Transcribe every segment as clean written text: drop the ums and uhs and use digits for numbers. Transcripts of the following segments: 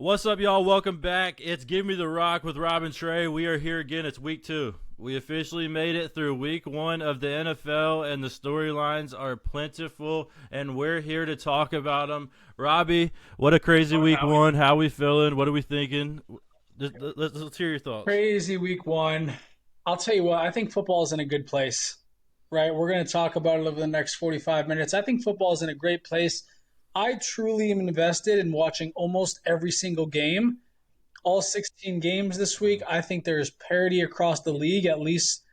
What's up, y'all? Welcome back. It's Give Me the Rock with Rob and Trey. We are here again. It's week 2. We officially made it through week 1 of the NFL, and the storylines are plentiful, and we're here to talk about them. Robbie, what a crazy week 1. How we feeling? What are we thinking? Let's hear your thoughts. Crazy week one. I'll tell you what, I think football is in a good place, right? We're going to talk about it over the next 45 minutes. I think football is in a great place. I truly am invested in watching almost every single game, all 16 games this week. I think there's parity across the league, at least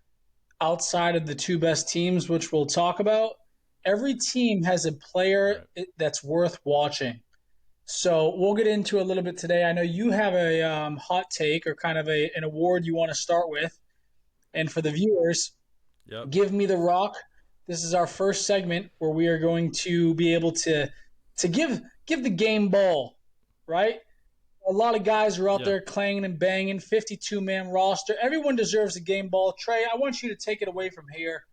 outside of the two best teams, which we'll talk about. Every team has a player Right. that's worth watching. So we'll get into a little bit today. I know you have a hot take or kind of an award you want to start with. And for the viewers, Yep. give me the rock. This is our first segment where we are going to be able to give the game ball, right? A lot of guys are out Yeah. there clanging and banging, 52-man roster. Everyone deserves a game ball. Trey, I want you to take it away from here.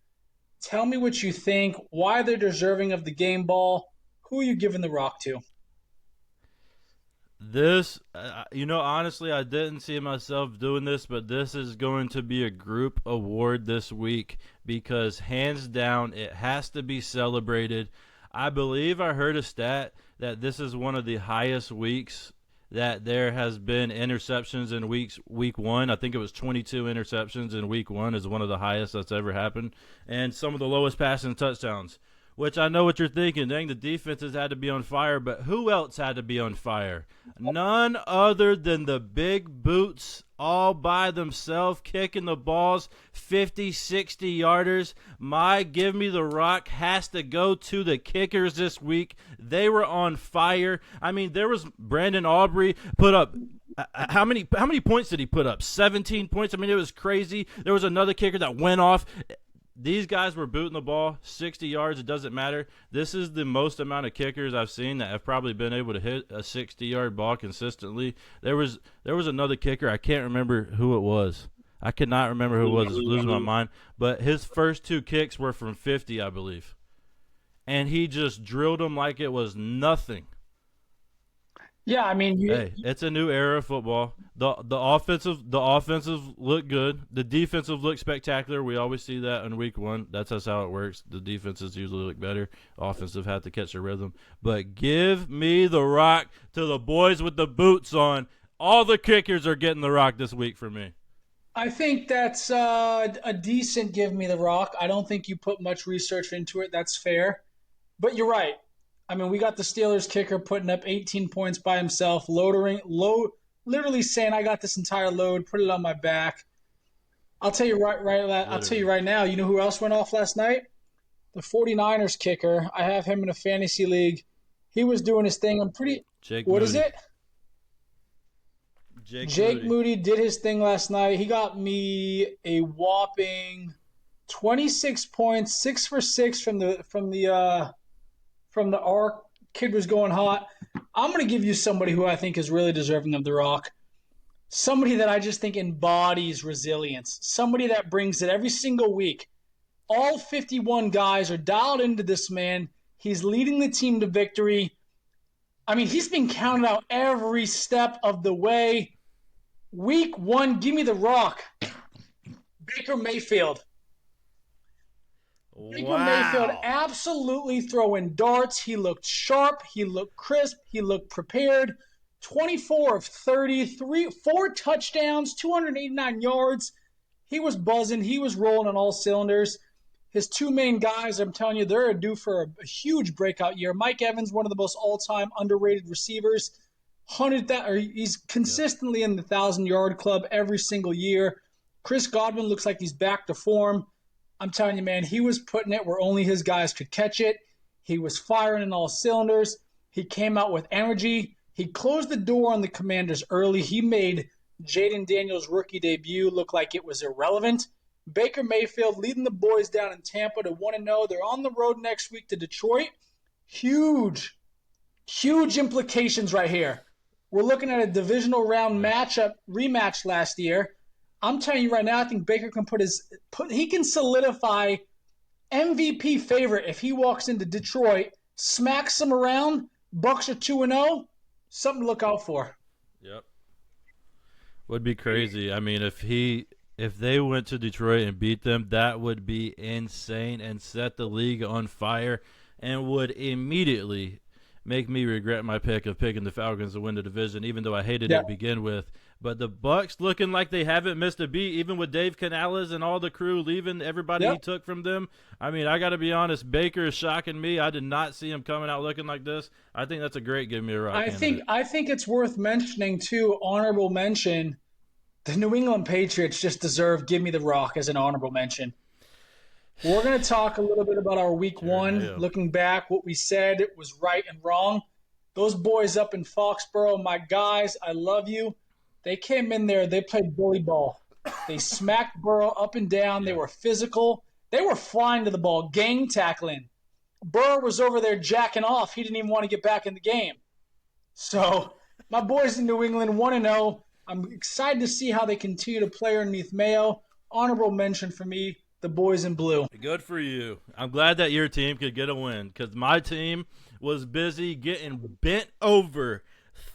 Tell me what you think, why they're deserving of the game ball. Who are you giving the rock to? Honestly, I didn't see myself doing this, but this is going to be a group award this week because hands down, it has to be celebrated. I believe I heard a stat that this is one of the highest weeks that there has been interceptions in week 1. I think it was 22 interceptions in week 1 is one of the highest that's ever happened, and some of the lowest passing touchdowns. Which I know what you're thinking. Dang, the defenses had to be on fire, but who else had to be on fire? None other than the big boots all by themselves kicking the balls 50, 60 yarders. My give me the rock has to go to the kickers this week. They were on fire. I mean, there was Brandon Aubrey put up how many points did he put up? 17 points. I mean, it was crazy. There was another kicker that went off. These guys were booting the ball 60 yards. It doesn't matter. This is the most amount of kickers I've seen that have probably been able to hit a 60-yard ball consistently. There was another kicker. I can't remember who it was. I cannot remember who it was. It's losing my mind. But his first 2 kicks were from 50, I believe. And he just drilled them like it was nothing. Yeah, I mean, Hey, it's a new era of football. The offensive look good. The defensive look spectacular. We always see that in week 1. That's just how it works. The defenses usually look better. Offensive have to catch their rhythm. But give me the rock to the boys with the boots on. All the kickers are getting the rock this week for me. I think that's a decent give me the rock. I don't think you put much research into it. That's fair. But you're right. I mean, we got the Steelers kicker putting up 18 points by himself, literally saying, "I got this entire load, put it on my back." I'll tell you Literally. right now. You know who else went off last night? The 49ers kicker. I have him in a fantasy league. He was doing his thing. I'm pretty. Jake What is Moody. it? Jake Jake Moody. Moody did his thing last night. He got me a whopping 26 points, 6 for 6 from the arc. Kid was going hot. I'm going to give you somebody who I think is really deserving of the rock. Somebody that I just think embodies resilience. Somebody that brings it every single week. All 51 guys are dialed into this man. He's leading the team to victory. I mean, he's been counted out every step of the way. Week 1, give me the rock. Baker Mayfield. Baker Mayfield Wow. absolutely throwing darts. He looked sharp. He looked crisp. He looked prepared. 24 of 33, 4 touchdowns, 289 yards. He was buzzing. He was rolling on all cylinders. His 2 main guys, I'm telling you, they're due for a huge breakout year. Mike Evans, one of the most all-time underrated receivers. He's Yep. consistently in the 1,000-yard club every single year. Chris Godwin looks like he's back to form. I'm telling you, man, he was putting it where only his guys could catch it. He was firing in all cylinders. He came out with energy. He closed the door on the Commanders early. He made Jaden Daniels' rookie debut look like it was irrelevant. Baker Mayfield leading the boys down in Tampa to 1-0. They're on the road next week to Detroit. Huge, huge implications right here. We're looking at a divisional round Right. rematch last year. I'm telling you right now, I think Baker can he can solidify MVP favorite if he walks into Detroit, smacks them around. Bucks are 2-0. Something to look out for. Yep. Would be crazy. I mean, if they went to Detroit and beat them, that would be insane and set the league on fire and would immediately make me regret my pick of picking the Falcons to win the division, even though I hated it Yeah. to begin with. But the Bucks looking like they haven't missed a beat, even with Dave Canales and all the crew leaving everybody he Yep. took from them. I mean, I got to be honest, Baker is shocking me. I did not see him coming out looking like this. I think that's a great give me a rock candidate. I think it's worth mentioning too. Honorable mention: the New England Patriots just deserve "Give Me the Rock" as an honorable mention. We're going to talk a little bit about our week Jared one. Mayo. Looking back, what we said was right and wrong. Those boys up in Foxborough, my guys, I love you. They came in there, they played bully ball. They smacked Burrow up and down. They Yeah. were physical. They were flying to the ball, gang tackling. Burrow was over there jacking off. He didn't even want to get back in the game. So my boys in New England 1-0. I'm excited to see how they continue to play underneath Mayo. Honorable mention for me, the boys in blue. Good for you. I'm glad that your team could get a win because my team was busy getting bent over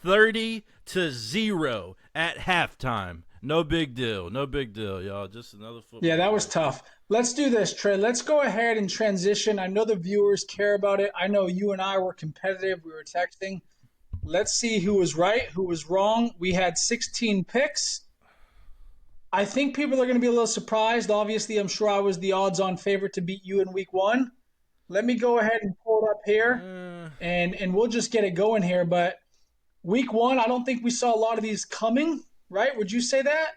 30-0 at halftime. No big deal. No big deal, y'all. Just another football. Yeah, that was game. tough. Let's do this, Trey. Let's go ahead and transition. I know the viewers care about it. I know you and I were competitive. We were texting. Let's see who was right, who was wrong. We had 16 picks. I think people are going to be a little surprised. Obviously, I'm sure I was the odds-on favorite to beat you in week one. Let me go ahead and pull it up here, and we'll just get it going here. But week one, I don't think we saw a lot of these coming, right? Would you say that?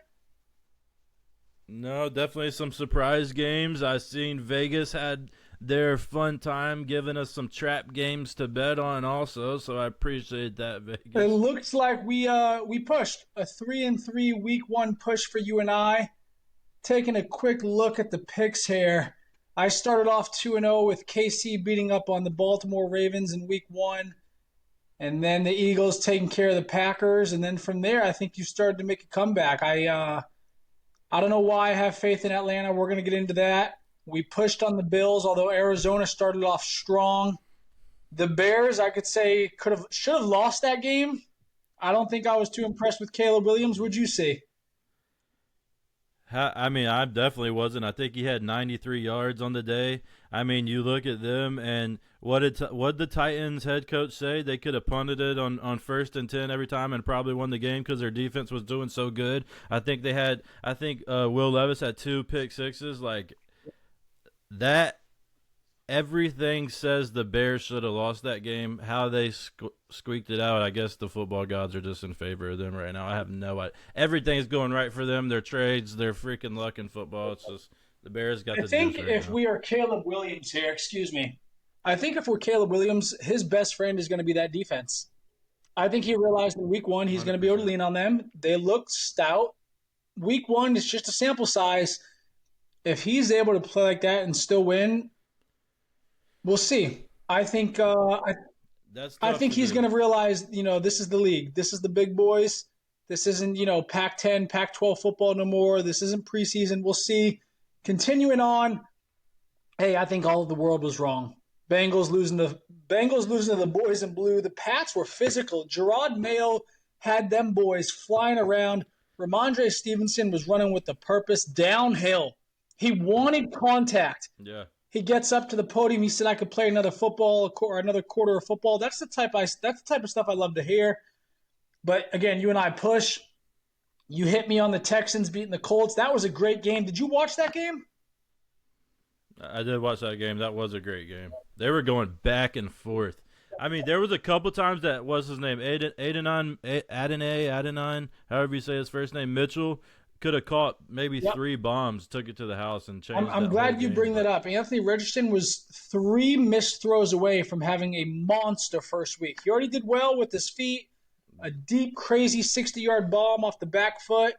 No, definitely some surprise games. I seen Vegas had their fun time giving us some trap games to bet on also, so I appreciate that, It Vegas. looks like we pushed a 3-3 week one push for you and I. Taking a quick look at the picks here, I started off 2-0 with KC beating up on the Baltimore Ravens in week one, and then the Eagles taking care of the Packers, and then from there I think you started to make a comeback. I don't know why I have faith in Atlanta. We're going to get into that. We pushed on the Bills, although Arizona started off strong. The Bears, I could say, should have lost that game. I don't think I was too impressed with Caleb Williams. Would you say? I mean, I definitely wasn't. I think he had 93 yards on the day. I mean, you look at them and what did the Titans head coach say? They could have punted it on 1st and 10 every time and probably won the game because their defense was doing so good. I think Will Levis had 2 pick sixes. Like that, everything says the Bears should have lost that game. How they squeaked it out, I guess the football gods are just in favor of them right now. I have no idea. Everything's going right for them. Their trades, their freaking luck in football. It's just the Bears got I the think juice right if now. we are Caleb Williams here, excuse me, I think if we're Caleb Williams, his best friend is going to be that defense. I think he realized in week one he's going to be able to 100%. lean on them. They look stout. Week one is just a sample size. If he's able to play like that and still win, we'll see. That's I tough think to he's do. going to realize, this is the league. This is the big boys. This isn't, Pac-10, Pac-12 football no more. This isn't preseason. We'll see. Continuing on, hey, I think all of the world was wrong. Bengals losing to the boys in blue. The Pats were physical. Gerard Mayo had them boys flying around. Ramondre Stevenson was running with the purpose downhill. He wanted contact. Yeah. He gets up to the podium. He said, "I could play another football or another quarter of football." That's the type of stuff I love to hear. But again, you and I push. You hit me on the Texans beating the Colts. That was a great game. Did you watch that game? I did watch that game. That was a great game. They were going back and forth. I mean, there was a couple times that what's his name, Adonai, however you say his first name, Mitchell, could have caught maybe Yep. 3 bombs, took it to the house, and changed. I'm glad you bring that up. Anthony Richardson was 3 missed throws away from having a monster first week. He already did well with his feet, a deep, crazy 60-yard bomb off the back foot.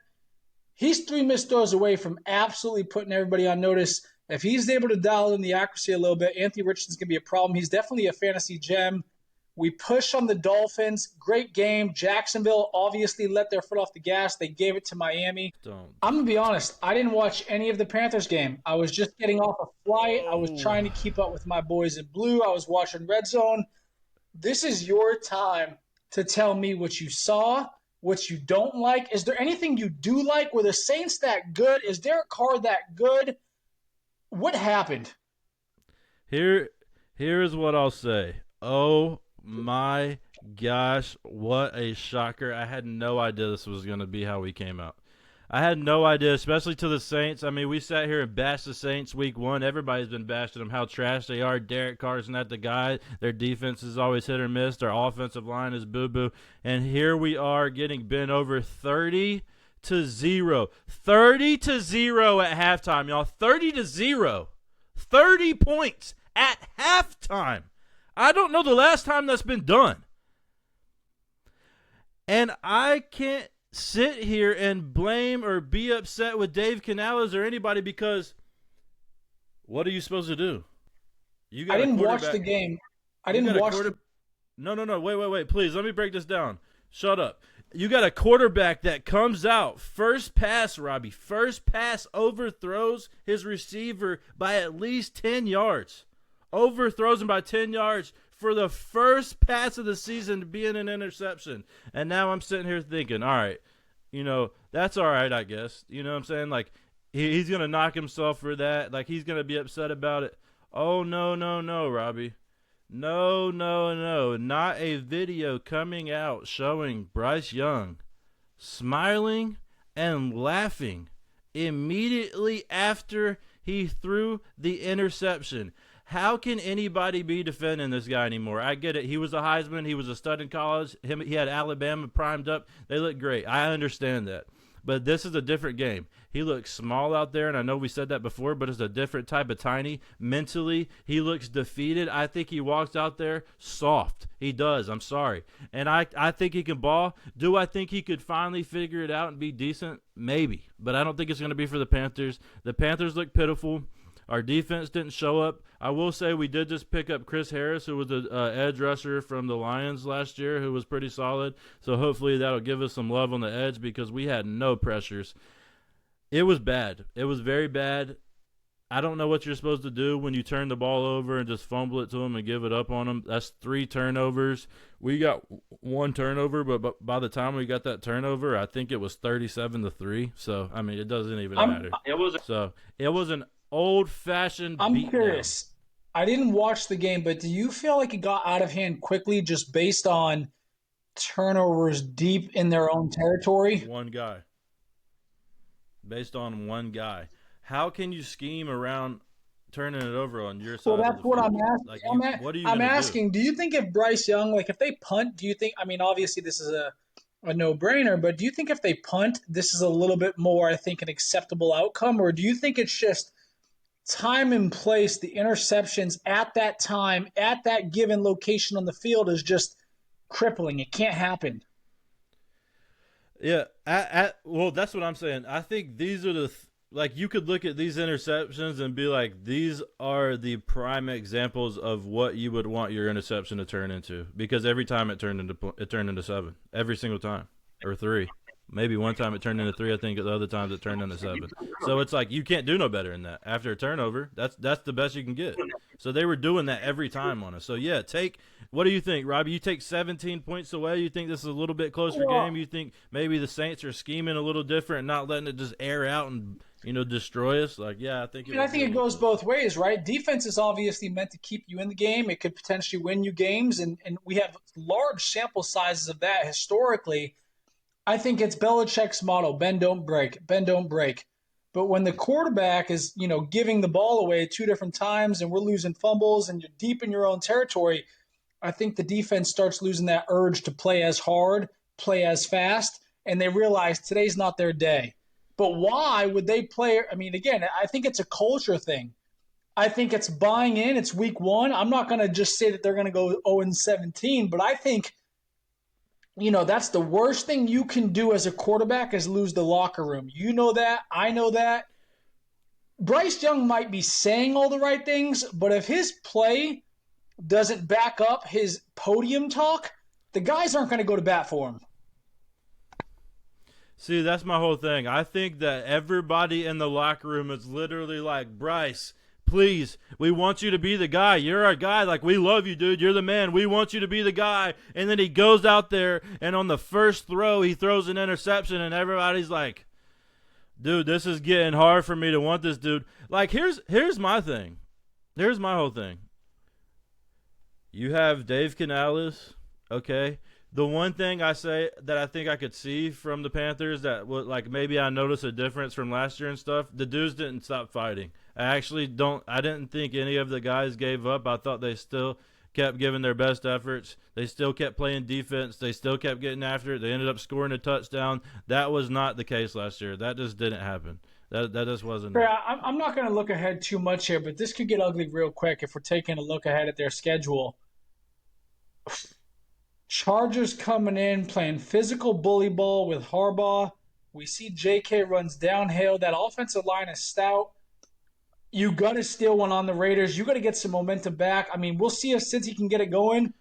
He's 3 missed throws away from absolutely putting everybody on notice. If he's able to dial in the accuracy a little bit, Anthony Richardson's going to be a problem. He's definitely a fantasy gem. We push on the Dolphins. Great game. Jacksonville obviously let their foot off the gas. They gave it to Miami. Don't. I'm going to be honest. I didn't watch any of the Panthers game. I was just getting off a flight. I was trying to keep up with my boys in blue. I was watching Red Zone. This is your time to tell me what you saw, what you don't like? Is there anything you do like? Were the Saints that good? Is Derek Carr that good? What happened? Here's what I'll say. Oh my gosh, what a shocker. I had no idea this was going to be how we came out. I had no idea, especially to the Saints. I mean, we sat here and bashed the Saints week one. Everybody's been bashing them, how trash they are. Derek Carr's not the guy. Their defense is always hit or miss. Their offensive line is boo-boo. And here we are getting bent over 30-0. 30-0 at halftime, y'all. 30-0. 30 points at halftime. I don't know the last time that's been done. And I can't sit here and blame or be upset with Dave Canales or anybody because what are you supposed to do? I didn't watch the game. I didn't watch No. Wait. Please, let me break this down. Shut up. You got a quarterback that comes out, first pass, Robbie, first pass overthrows his receiver by at least 10 yards. Overthrows him by 10 yards for the first pass of the season to be in an interception. And now I'm sitting here thinking, all right, that's all right, I guess. You know what I'm saying? Like, he's going to knock himself for that. Like, he's going to be upset about it. Oh, no, Robbie. No. Not a video coming out showing Bryce Young smiling and laughing immediately after he threw the interception. How can anybody be defending this guy anymore? I get it. He was a Heisman. He was a stud in college. He had Alabama primed up. They look great. I understand that. But this is a different game. He looks small out there, and I know we said that before, but it's a different type of tiny. Mentally, he looks defeated. I think he walks out there soft. He does. I'm sorry. And I think he can ball. Do I think he could finally figure it out and be decent? Maybe. But I don't think it's going to be for the Panthers. The Panthers look pitiful. Our defense didn't show up. I will say we did just pick up Chris Harris, who was an edge rusher from the Lions last year, who was pretty solid. So hopefully that'll give us some love on the edge because we had no pressures. It was bad. It was very bad. I don't know what you're supposed to do when you turn the ball over and just fumble it to them and give it up on them. That's 3 turnovers. We got 1 turnover, but by the time we got that turnover, I think it was 37-3. So, I mean, it doesn't even matter. It was an old-fashioned I'm curious. I didn't watch the game, but do you feel like it got out of hand quickly just based on turnovers deep in their own territory? One guy. Based on one guy. How can you scheme around turning it over on your side? Well, that's what I'm asking. Like, what are you asking, do you think if Bryce Young, like if they punt, do you think, I mean, obviously this is a no-brainer, but do you think if they punt, this is a little bit more, I think, an acceptable outcome? Or do you think it's just time and place, the interceptions at that time, at that given location on the field is just crippling? It can't happen. Yeah, well, that's what I'm saying. I think these are like you could look at these interceptions and be like, these are the prime examples of what you would want your interception to turn into. Because every time it turned into 7, every single time, or 3. Maybe one time it turned into 3. I think the other times it turned into 7. So it's like you can't do no better than that. After a turnover, that's the best you can get. So they were doing that every time on us. So yeah, what do you think, Robbie? You take 17 points away. You think this is a little bit closer game? You think maybe the Saints are scheming a little different, not letting it just air out and destroy us? Like, yeah, I think it goes both ways, right? Defense is obviously meant to keep you in the game. It could potentially win you games, and we have large sample sizes of that historically. I think it's Belichick's motto: bend, don't break, bend, don't break. But when the quarterback is, giving the ball away 2 different times and we're losing fumbles and you're deep in your own territory, I think the defense starts losing that urge to play as hard, play as fast, and they realize today's not their day. But why would they play? I mean, again, I think it's a culture thing. I think it's buying in. It's week 1. I'm not going to just say that they're going to go 0-17, but I think that's the worst thing you can do as a quarterback is lose the locker room. You know that. I know that. Bryce Young might be saying all the right things, but if his play doesn't back up his podium talk, the guys aren't going to go to bat for him. See, that's my whole thing. I think that everybody in the locker room is literally like, Bryce, Please, we want you to be the guy. You're our guy. Like, we love you, dude. You're the man. We want you to be the guy. And then he goes out there, and on the first throw, he throws an interception, and everybody's like, dude, this is getting hard for me to want this dude. Like, here's my thing. Here's my whole thing. You have Dave Canales, okay? The one thing I say that I think I could see from the Panthers that would, like, maybe I notice a difference from last year and stuff, the dudes didn't stop fighting. I didn't think any of the guys gave up. I thought they still kept giving their best efforts. They still kept playing defense. They still kept getting after it. They ended up scoring a touchdown. That was not the case last year. That just didn't happen. That just wasn't it. Yeah, I'm not going to look ahead too much here, but this could get ugly real quick if we're taking a look ahead at their schedule. Chargers coming in, playing physical bully ball with Harbaugh. We see JK runs downhill. That offensive line is stout. You got to steal one on the Raiders. You got to get some momentum back. I mean, we'll see if Cincy can get it going.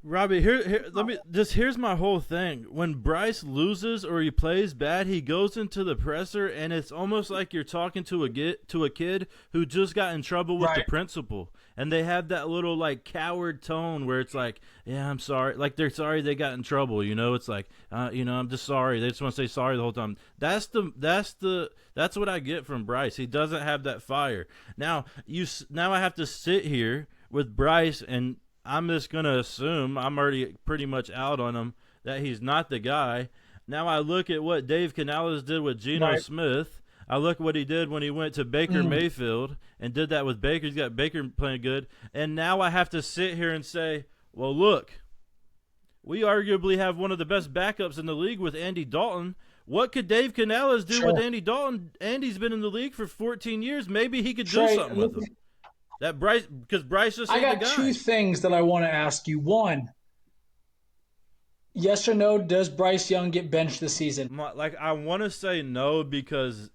Robbie, here's my whole thing. When Bryce loses or he plays bad, he goes into the presser, and it's almost like you're talking to a kid who just got in trouble with the principal, and they have that little like coward tone where it's like, yeah, I'm sorry, like they're sorry they got in trouble. It's like, I'm just sorry. They just want to say sorry the whole time. That's what I get from Bryce. He doesn't have that fire. Now I have to sit here with Bryce, and I'm just going to assume I'm already pretty much out on him that he's not the guy. Now I look at what Dave Canales did with Geno Smith. I look at what he did when he went to Baker Mayfield and did that with Baker. He's got Baker playing good. And now I have to sit here and say, well, look, we arguably have one of the best backups in the league with Andy Dalton. What could Dave Canales do with Andy Dalton? Andy's been in the league for 14 years. Maybe he could do something with him. Because Bryce just ain't the guy. I got two things that I want to ask you. One, yes or no, does Bryce Young get benched this season? I want to say no, because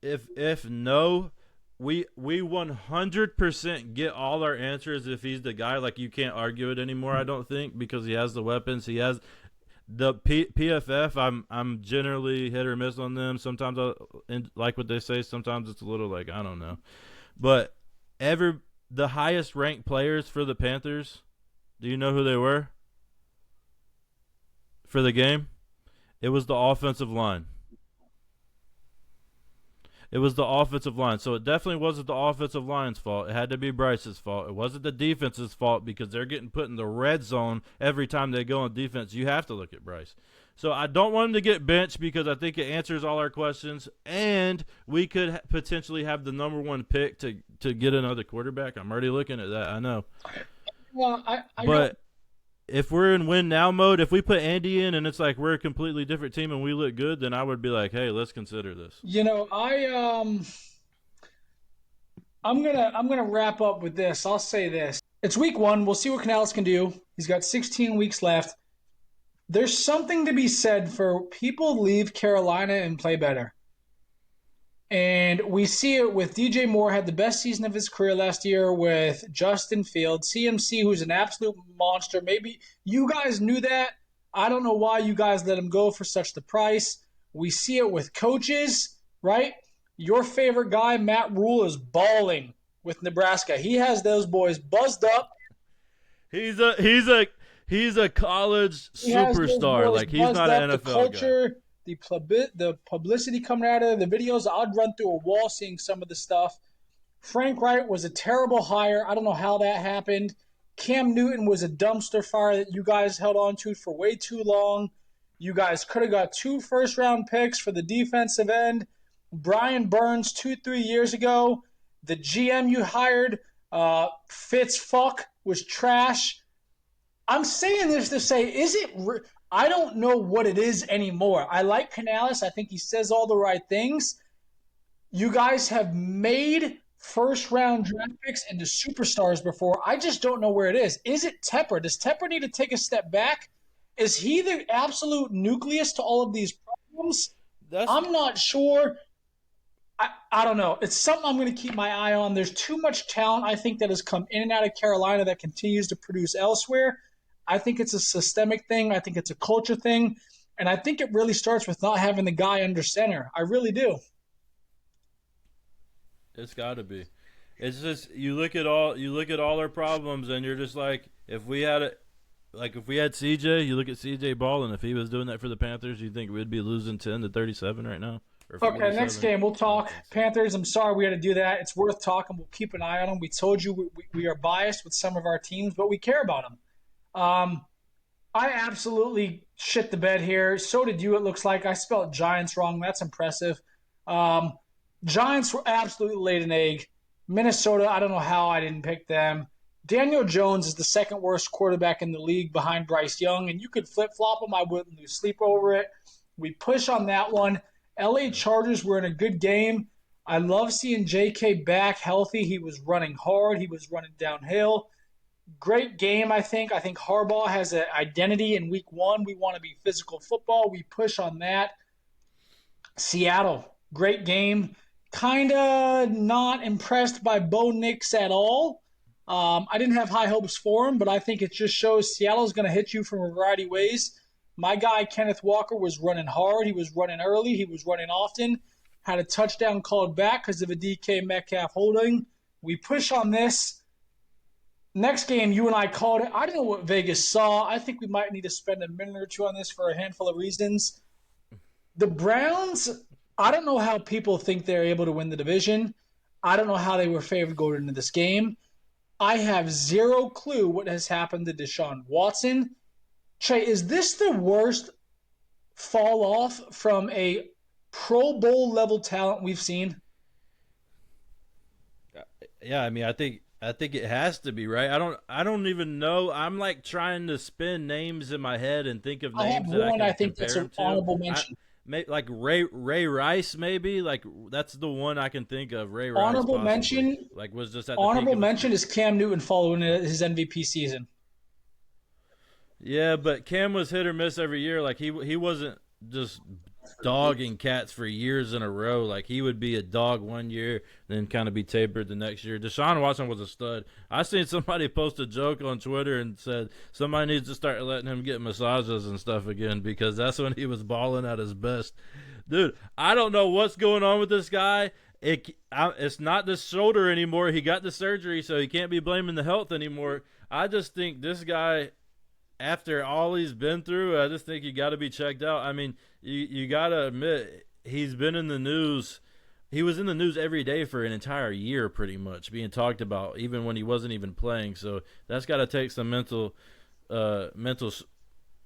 if no, we 100% get all our answers if he's the guy. Like, you can't argue it anymore, I don't think, because he has the weapons. He has the PFF. I'm generally hit or miss on them. Sometimes I like what they say. Sometimes it's a little like, I don't know. But the highest ranked players for the Panthers, do you know who they were for the game? It was the offensive line. It was the offensive line. So it definitely wasn't the offensive line's fault. It had to be Bryce's fault. It wasn't the defense's fault, because they're getting put in the red zone every time they go on defense. You have to look at Bryce. So I don't want him to get benched, because I think it answers all our questions, and we could potentially have the number one pick to get another quarterback. I'm already looking at that. I know. Well, but if we're in win now mode, if we put Andy in and it's like we're a completely different team and we look good, then I would be like, hey, let's consider this. I'm gonna wrap up with this. I'll say this: it's week 1. We'll see what Canales can do. He's got 16 weeks left. There's something to be said for people leave Carolina and play better. And we see it with DJ Moore, had the best season of his career last year with Justin Fields. CMC, who's an absolute monster. Maybe you guys knew that. I don't know why you guys let him go for such the price. We see it with coaches, right? Your favorite guy, Matt Rule, is balling with Nebraska. He has those boys buzzed up. He's a college superstar. Like, he's not an NFL the culture, guy. The publicity coming out of the videos, I'd run through a wall seeing some of the stuff. Frank Wright was a terrible hire. I don't know how that happened. Cam Newton was a dumpster fire that you guys held on to for way too long. You guys could have got 2 first-round picks for the defensive end. Brian Burns 2-3 years ago. The GM you hired, Fitzfuck, was trash. I'm saying this to say, I don't know what it is anymore. I like Canales. I think he says all the right things. You guys have made first-round draft picks into superstars before. I just don't know where it is. Is it Tepper? Does Tepper need to take a step back? Is he the absolute nucleus to all of these problems? I'm not sure. I don't know. It's something I'm going to keep my eye on. There's too much talent, I think, that has come in and out of Carolina that continues to produce elsewhere. I think it's a systemic thing. I think it's a culture thing. And I think it really starts with not having the guy under center. I really do. It's got to be. It's just you look at all our problems, and you're just like, if we had it, like if we had CJ, you look at CJ Ball, and if he was doing that for the Panthers, you think we'd be losing 10-37 right now or Okay, next 47? game we'll I don't talk. think so. Panthers, I'm sorry we had to do that. It's worth talking. We'll keep an eye on them. We told you we are biased with some of our teams, but we care about them. I absolutely shit the bed here. So did you, it looks like. I spelled Giants wrong. That's impressive. Um, Giants were absolutely laid an egg. Minnesota, I don't know how I didn't pick them. Daniel Jones is the second worst quarterback in the league behind Bryce Young, and you could flip flop him. I wouldn't lose sleep over it. We push on that one. LA Chargers were in a good game. I love seeing JK back healthy. He was running hard, he was running downhill. Great game, I think. I think Harbaugh has an identity in week one. We want to be physical football. We push on that. Seattle, great game. Kind of not impressed by Bo Nix at all. I didn't have high hopes for him, but I think it just shows Seattle's going to hit you from a variety of ways. My guy, Kenneth Walker, was running hard. He was running early. He was running often. Had a touchdown called back because of a DK Metcalf holding. We push on this. Next game, you and I called it. I don't know what Vegas saw. I think we might need to spend a minute or two on this for a handful of reasons. The Browns, I don't know how people think they're able to win the division. I don't know how they were favored going into this game. I have zero clue what has happened to Deshaun Watson. Trey, is this the worst fall off from a Pro Bowl level talent we've seen? Yeah, I mean, I think it has to be right. I don't even know. I'm like trying to spin names in my head and think of I have names that I one I can think that's compare an him to. honorable I mention. like Ray Rice, maybe. Like that's the one I can think of. Ray Rice, Honorable possibly. mention Like was just at the peak honorable of his. mention is Cam Newton following his MVP season. Yeah, but Cam was hit or miss every year. Like he wasn't just dogging cats for years in a row. Like he would be a dog one year, then kind of be tapered the next year. Deshaun Watson was a stud. I seen somebody post a joke on Twitter and said somebody needs to start letting him get massages and stuff again because that's when he was balling at his best. Dude, I don't know what's going on with this guy. It's not the shoulder anymore. He got the surgery, so he can't be blaming the health anymore. I just think this guy, after all he's been through, I just think you got to be checked out. I mean, you got to admit he's been in the news. He was in the news every day for an entire year, pretty much being talked about, even when he wasn't even playing. So that's got to take some mental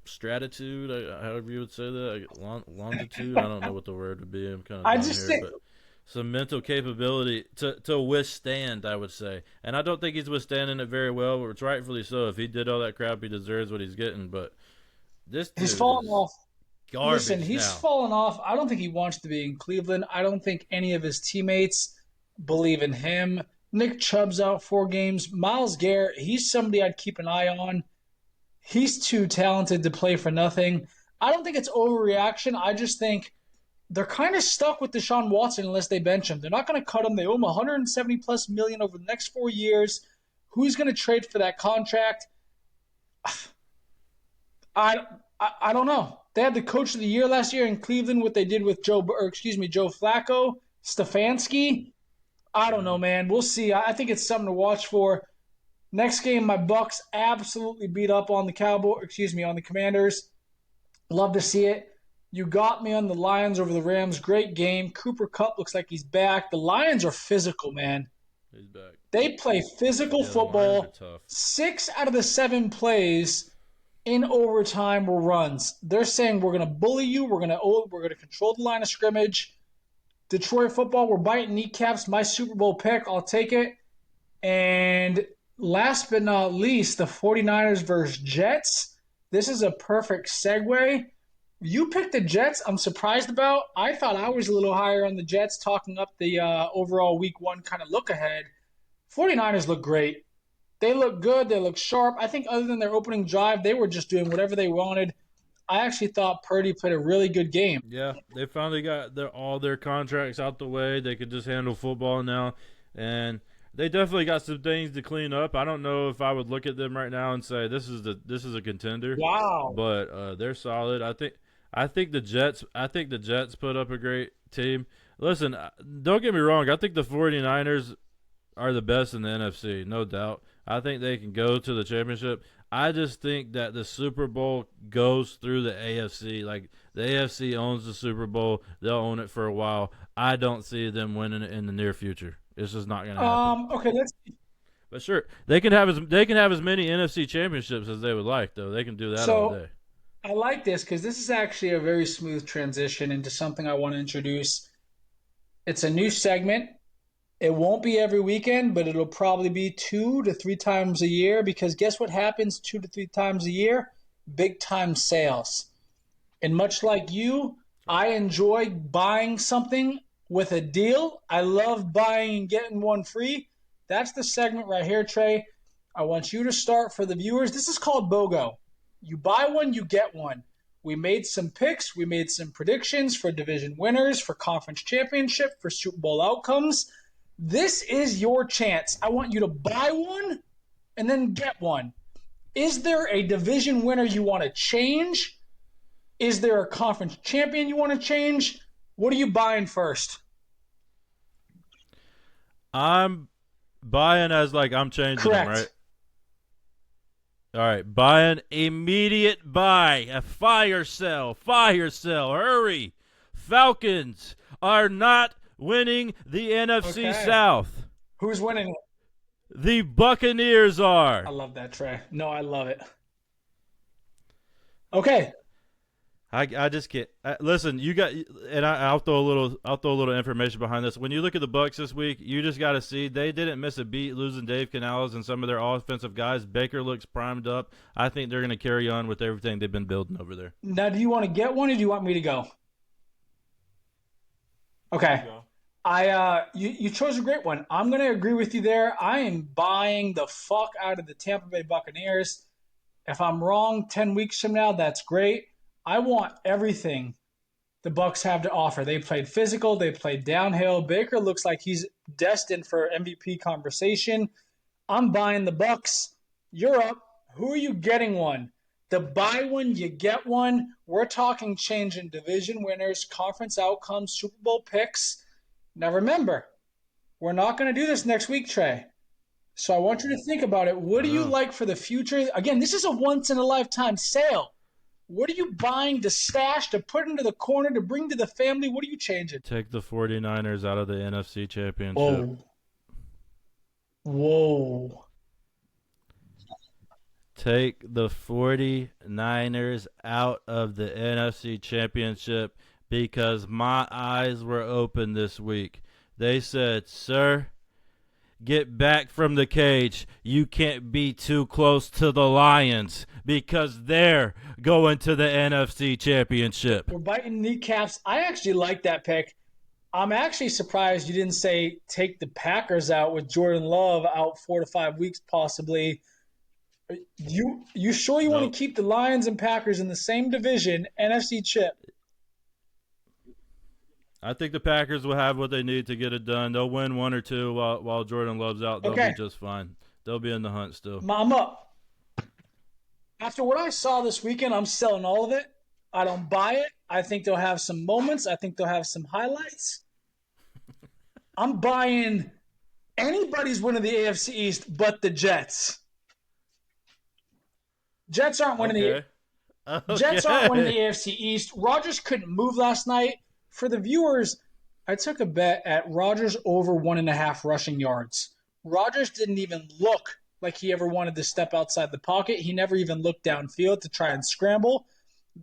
stratitude, however you would say that, longitude. I don't know what the word would be. I'm kind of I dumb just here, think but some mental capability to withstand, I would say. And I don't think he's withstanding it very well, which rightfully so. If he did all that crap, he deserves what he's getting. But this he's dude fallen is off. Listen, garbage he's now. fallen off. I don't think he wants to be in Cleveland. I don't think any of his teammates believe in him. Nick Chubb's out 4 games. Miles Garrett, he's somebody I'd keep an eye on. He's too talented to play for nothing. I don't think it's overreaction. I just think they're kind of stuck with Deshaun Watson unless they bench him. They're not going to cut him. They owe him 170 plus million over the next 4 years. Who's going to trade for that contract? I don't know. They had the coach of the year last year in Cleveland. What they did with Joe Flacco, Stefanski. I don't know, Mhm. man. We'll see. I think it's something to watch for. Next game, my Bucks absolutely beat up on on the Commanders. Love to see it. You got me on the Lions over the Rams. Great game. Cooper Cup looks like he's back. The Lions are physical, man. He's back. They play physical Yeah, the Lions are football. tough. 6 out of the 7 plays in overtime were runs. They're saying we're going to bully you. We're going to control the line of scrimmage. Detroit football, we're biting kneecaps. My Super Bowl pick, I'll take it. And last but not least, the 49ers versus Jets. This is a perfect segue. You picked the Jets. I'm surprised about. I thought I was a little higher on the Jets, talking up the overall week one kind of look ahead. 49ers look great. They look good. They look sharp. I think other than their opening drive, they were just doing whatever they wanted. I actually thought Purdy played a really good game. Yeah, they finally got all their contracts out the way. They could just handle football now, and they definitely got some things to clean up. I don't know if I would look at them right now and say this is a contender, Wow. but they're solid. I think the Jets. I think the Jets put up a great team. Listen, don't get me wrong. I think the 49ers are the best in the NFC, no doubt. I think they can go to the championship. I just think that the Super Bowl goes through the AFC. Like the AFC owns the Super Bowl, they'll own it for a while. I don't see them winning it in the near future. It's just not going to happen. Okay, let's. But sure, they can have as many NFC championships as they would like, though. They can do that all So day. I like this because this is actually a very smooth transition into something I want to introduce. It's a new segment. It won't be every weekend, but it'll probably be 2 to 3 times a year because guess what happens 2 to 3 times a year? Big time sales. And much like you, I enjoy buying something with a deal. I love buying and getting one free. That's the segment right here, Trey. I want you to start for the viewers. This is called BOGO. You buy one, you get one. We made some picks, we made some predictions for division winners, for conference championship, for Super Bowl outcomes. This is your chance. I want you to buy one and then get one. Is there a division winner you want to change? Is there a conference champion you want to change? What are you buying first? I'm buying as like I'm changing them, right? Correct. All right, buying immediate buy, a fire sale, hurry. Falcons are not winning the NFC Okay. South. Who's winning? The Buccaneers I are. love that, Trey. No, I love it. Okay. I just can't listen. You got, and I'll throw a little information behind this. When you look at the Bucks this week, you just got to see they didn't miss a beat losing Dave Canales and some of their offensive guys. Baker looks primed up. I think they're going to carry on with everything they've been building over there. Now, do you want to get one or do you want me to go? You Okay. go. You chose a great one. I'm gonna agree with you there. I am buying the fuck out of the Tampa Bay Buccaneers. If I'm wrong 10 weeks from now, that's great. I want everything the Bucks have to offer. They played physical, they played downhill. Baker looks like he's destined for MVP conversation. I'm buying the Bucks. You're up. Who are you getting one? The buy one, you get one. We're talking changing division winners, conference outcomes, Super Bowl picks. Now remember, we're not going to do this next week, Trey. So I want you to think about it. What I do you know. like for the future? Again, this is a once in a lifetime sale. What are you buying to stash, to put into the corner, to bring to the family? What are you changing? Take the 49ers out of the NFC Championship. Whoa. Whoa. Take the 49ers out of the NFC Championship because my eyes were open this week. They said, "Sir, get back from the cage. You can't be too close to the Lions because they're going to the NFC Championship." We're biting kneecaps. I actually like that pick. I'm actually surprised you didn't say take the Packers out with Jordan Love out 4 to 5 weeks possibly. You sure you want Nope. to keep the Lions and Packers in the same division, NFC chip? I think the Packers will have what they need to get it done. They'll win one or two while Jordan Love's out. They'll be Okay, just fine. They'll be in the hunt still. I'm up. After what I saw this weekend, I'm selling all of it. I don't buy it. I think they'll have some moments. I think they'll have some highlights. I'm buying anybody's winning the AFC East but the Jets. Jets aren't winning the Okay. Jets aren't winning the Okay. AFC East. Rodgers couldn't move last night. For the viewers, I took a bet at Rodgers over 1.5 rushing yards. Rodgers didn't even look like he ever wanted to step outside the pocket. He never even looked downfield to try and scramble.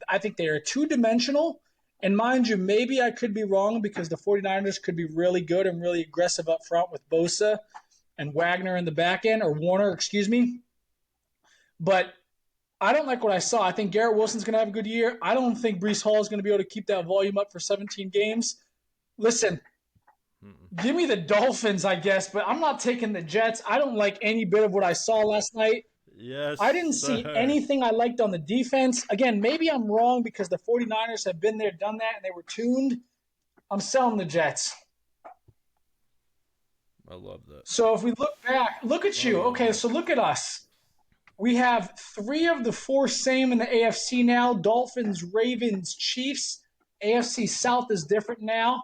I think they are two-dimensional. And mind you, maybe I could be wrong because the 49ers could be really good and really aggressive up front with Bosa and Wagner in the back end, or Warner, excuse me. But I don't like what I saw. I think Garrett Wilson's going to have a good year. I don't think Brees Hall is going to be able to keep that volume up for 17 games. Listen, give me the Dolphins, I guess, but I'm not taking the Jets. I don't like any bit of what I saw last night. Yes, I didn't see sir. anything I liked on the defense. Again, maybe I'm wrong because the 49ers have been there, done that, and they were tuned. I'm selling the Jets. I love that. So if we look back, look at you. Love Okay, that. so look at us. We have 3 of the 4 same in the AFC now: Dolphins, Ravens, Chiefs. AFC South is different now.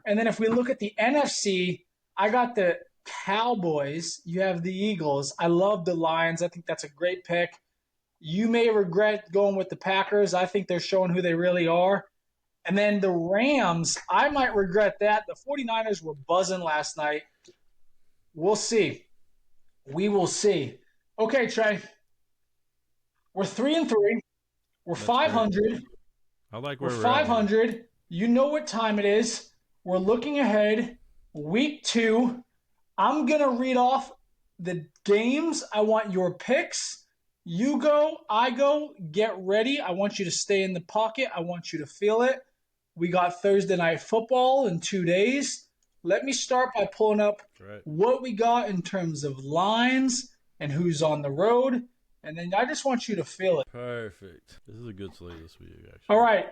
And then if we look at the NFC, I got the Cowboys. You have the Eagles. I love the Lions. I think that's a great pick. You may regret going with the Packers. I think they're showing who they really are. And then the Rams, I might regret that. The 49ers were buzzing last night. We'll see. We will see. Okay, Trey. We're 3-3. We're That's 500. great. I like We're where we're at. 500. You know what time it is. We're looking ahead. Week 2. I'm going to read off the games. I want your picks. You go, I go. Get ready. I want you to stay in the pocket. I want you to feel it. We got Thursday Night Football in 2 days. Let me start by pulling up what we got in terms of lines and who's on the road. And then I just want you to feel it. Perfect. This is a good slate this week, actually. All right.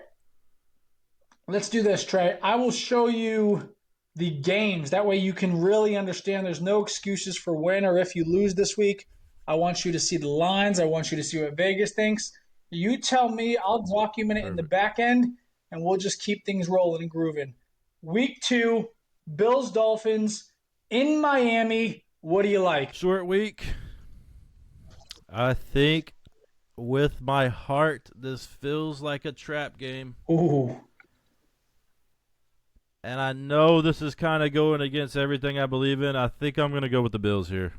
Let's do this, Trey. I will show you the games. That way you can really understand there's no excuses for when or if you lose this week. I want you to see the lines. I want you to see what Vegas thinks. You tell me. I'll document it in the back end, and we'll just keep things rolling and grooving. Week 2, Bills, Dolphins in Miami. What do you like? Short week. I think with my heart, this feels like a trap game. Ooh. And I know this is kind of going against everything I believe in. I think I'm going to go with the Bills here.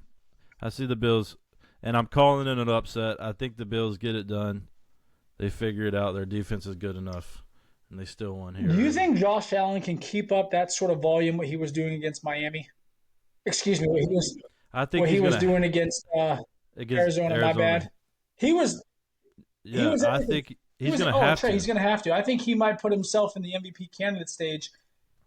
I see the Bills, and I'm calling it an upset. I think the Bills get it done. They figure it out. Their defense is good enough, and they still won here. Do you think Josh Allen can keep up that sort of volume, what he was doing against Miami? Excuse me, what he was doing against Arizona, my bad. He was I think he's going to have to. He's going to have to. I think he might put himself in the MVP candidate stage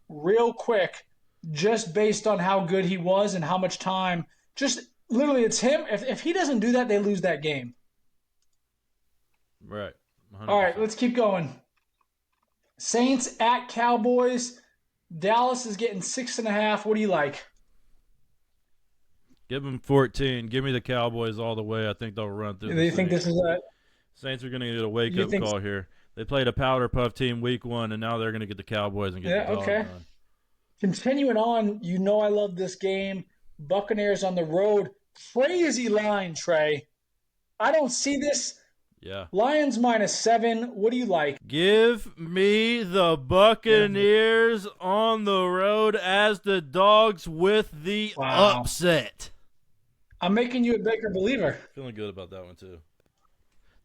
real quick, just based on how good he was and how much time. Just literally, it's him. If he doesn't do that, they lose that game. Right. 100%. All right, let's keep going. Saints at Cowboys. Dallas is getting 6.5. What do you like? Give them 14. Give me the Cowboys all the way. I think they'll run through. Do you think this is a Saints are going to get a wake-up call here. They played a powder puff team week 1, and now they're going to get the Cowboys and get the dog done. Continuing on, you know I love this game. Buccaneers on the road. Crazy line, Trey. I don't see this. Yeah. Lions -7. What do you like? Give me the Buccaneers on the road as the dogs with the upset. I'm making you a Baker believer. Feeling good about that one too.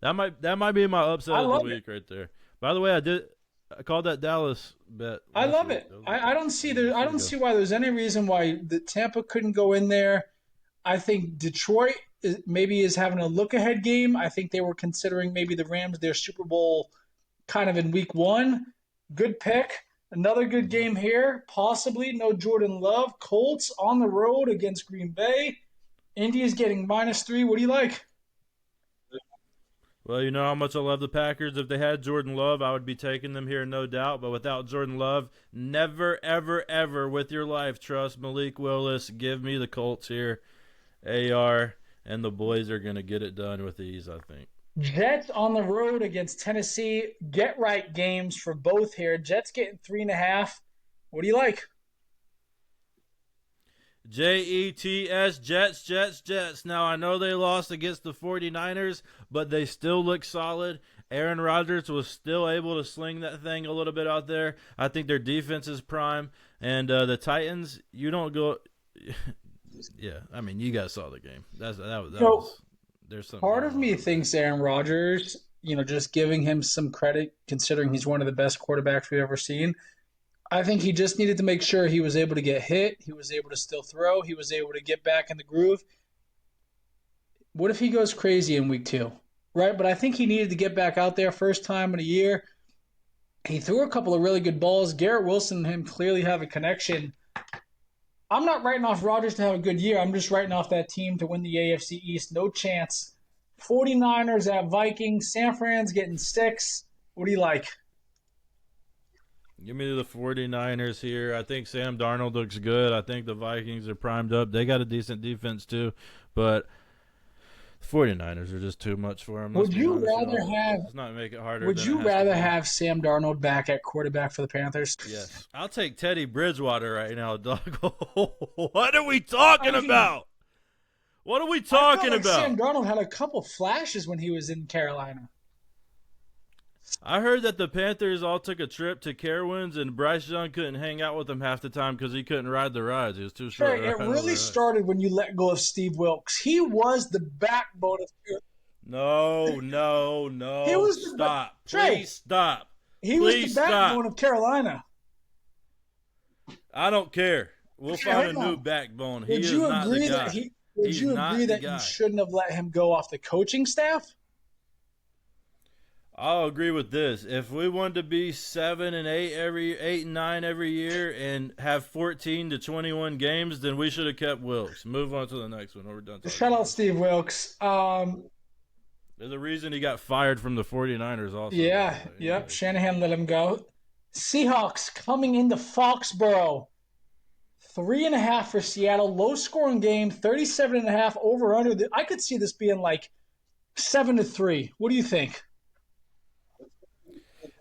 That might be my upset of the week right there. By the way, I called that Dallas bet. I love it. I don't see why there's any reason why the Tampa couldn't go in there. I think Detroit maybe is having a look-ahead game. I think they were considering maybe the Rams their Super Bowl kind of in week 1. Good pick. Another good game here. Possibly no Jordan Love. Colts on the road against Green Bay. Indy's getting -3. What do you like? Well, you know how much I love the Packers. If they had Jordan Love, I would be taking them here, no doubt. But without Jordan Love, never, ever, ever with your life trust Malik Willis. Give me the Colts here. AR and the boys are going to get it done with ease, I think. Jets on the road against Tennessee. Get right games for both here. Jets getting 3.5. What do you like? Jets, Jets. Now, I know they lost against the 49ers, but they still look solid. Aaron Rodgers was still able to sling that thing a little bit out there. I think their defense is prime. And the Titans, you don't go – yeah, I mean, you guys saw the game. There's something. Part of me thinks Aaron Rodgers, just giving him some credit considering he's one of the best quarterbacks we've ever seen – I think he just needed to make sure he was able to get hit. He was able to still throw. He was able to get back in the groove. What if he goes crazy in week 2? Right? But I think he needed to get back out there first time in a year. He threw a couple of really good balls. Garrett Wilson and him clearly have a connection. I'm not writing off Rodgers to have a good year. I'm just writing off that team to win the AFC East. No chance. 49ers at Vikings. San Fran's getting 6. What do you like? Give me the 49ers here. I think Sam Darnold looks good. I think the Vikings are primed up. They got a decent defense too. But 49ers are just too much for him. Let's Would be you honest, rather y'all. have Let's not make it harder Would than it you has to rather be. have Sam Darnold back at quarterback for the Panthers? Yes. I'll take Teddy Bridgewater right now, dog. What are we I talking mean, about? What are we I felt talking like about? Sam Darnold had a couple flashes when he was in Carolina. I heard that the Panthers all took a trip to Carowinds and Bryce Young couldn't hang out with them half the time because he couldn't ride the rides. He was too short. Trey, it really started when you let go of Steve Wilkes. He was the backbone of No. He was Stop. Trey, Please stop. He was the backbone of Carolina. I don't care. We'll find a hold on. new backbone. He Would is you not agree the guy. that Would you agree that you shouldn't have let him go off the coaching staff? I'll agree with this. If we wanted to be 7 and 8 and 9 every year and have 14 to 21 games, then we should have kept Wilkes. Move on to the next one. We're done. Shout out Steve Wilkes. There's a reason he got fired from the 49ers also. Yeah, yep. Shanahan let him go. Seahawks coming into Foxborough. 3.5 for Seattle. Low scoring game. 37.5 over under. I could see this being like 7-3. What do you think?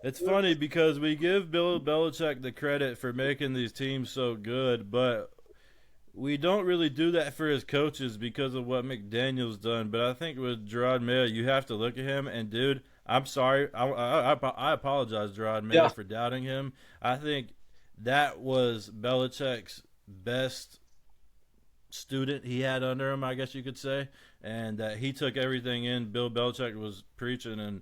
It's funny because we give Bill Belichick the credit for making these teams so good, but we don't really do that for his coaches because of what McDaniel's done. But I think with Gerard Mayo, you have to look at him. And, dude, I'm sorry. I apologize, Gerard Mayo, for doubting him. I think that was Belichick's best student he had under him, I guess you could say. And he took everything in Bill Belichick was preaching. And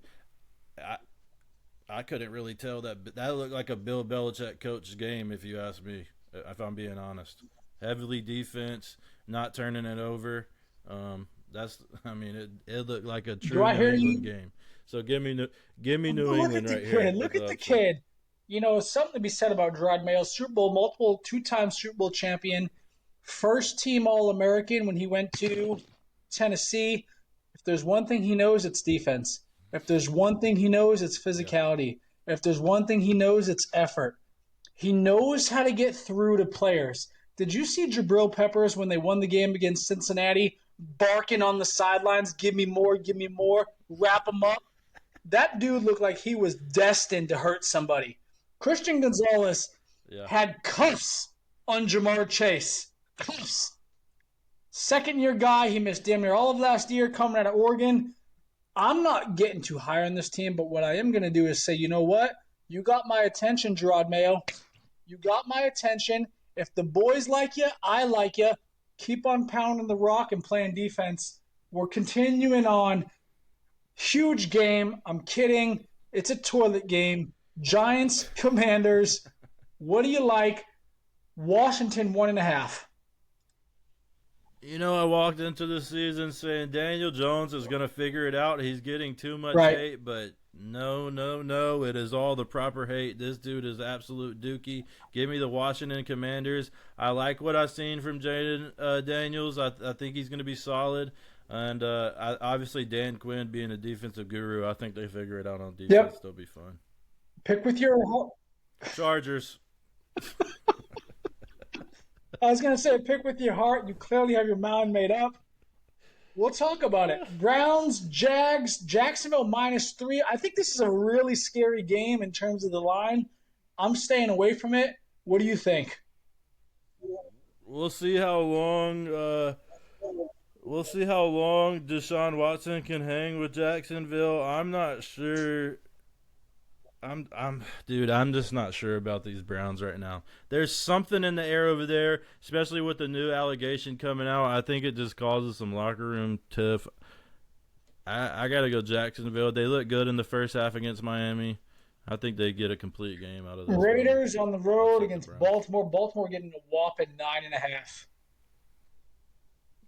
I couldn't really tell that looked like a Bill Belichick coach game, if you ask me, if I'm being honest. Heavily defense, not turning it over. It looked like a true New England game. So give me New England right here. Look at the kid. You know, something to be said about Gerard Mayo, multiple two-time Super Bowl champion, first team All-American when he went to Tennessee. If there's one thing he knows, it's defense. If there's one thing he knows, it's physicality. If there's one thing he knows, it's effort. He knows how to get through to players. Did you see Jabril Peppers when they won the game against Cincinnati barking on the sidelines, give me more, wrap him up? That dude looked like he was destined to hurt somebody. Christian Gonzalez had cuffs on Jamar Chase. Cuffs. Second-year guy. He missed damn near all of last year coming out of Oregon. I'm not getting too high on this team, but what I am going to do is say, you know what? You got my attention, Gerard Mayo. You got my attention. If the boys like you, I like you. Keep on pounding the rock and playing defense. We're continuing on. Huge game. I'm kidding. It's a toilet game. Giants, Commanders. What do you like? Washington 1.5. You know, I walked into the season saying Daniel Jones is going to figure it out. He's getting too much hate, but no. It is all the proper hate. This dude is absolute dookie. Give me the Washington Commanders. I like what I've seen from Jaden Daniels. I think he's going to be solid. And obviously Dan Quinn being a defensive guru, I think they figure it out on defense. Yep. They'll be fun. Pick with your Chargers. I was going to say, pick with your heart. You clearly have your mind made up. We'll talk about it. Browns, Jags, Jacksonville -3. I think this is a really scary game in terms of the line. I'm staying away from it. What do you think? We'll see how long Deshaun Watson can hang with Jacksonville. I'm not sure. I'm just not sure about these Browns right now. There's something in the air over there, especially with the new allegation coming out. I think it just causes some locker room tiff. I got to go Jacksonville. They look good in the first half against Miami. I think they get a complete game out of this. Raiders on the road against Baltimore. Baltimore getting a whopping 9.5.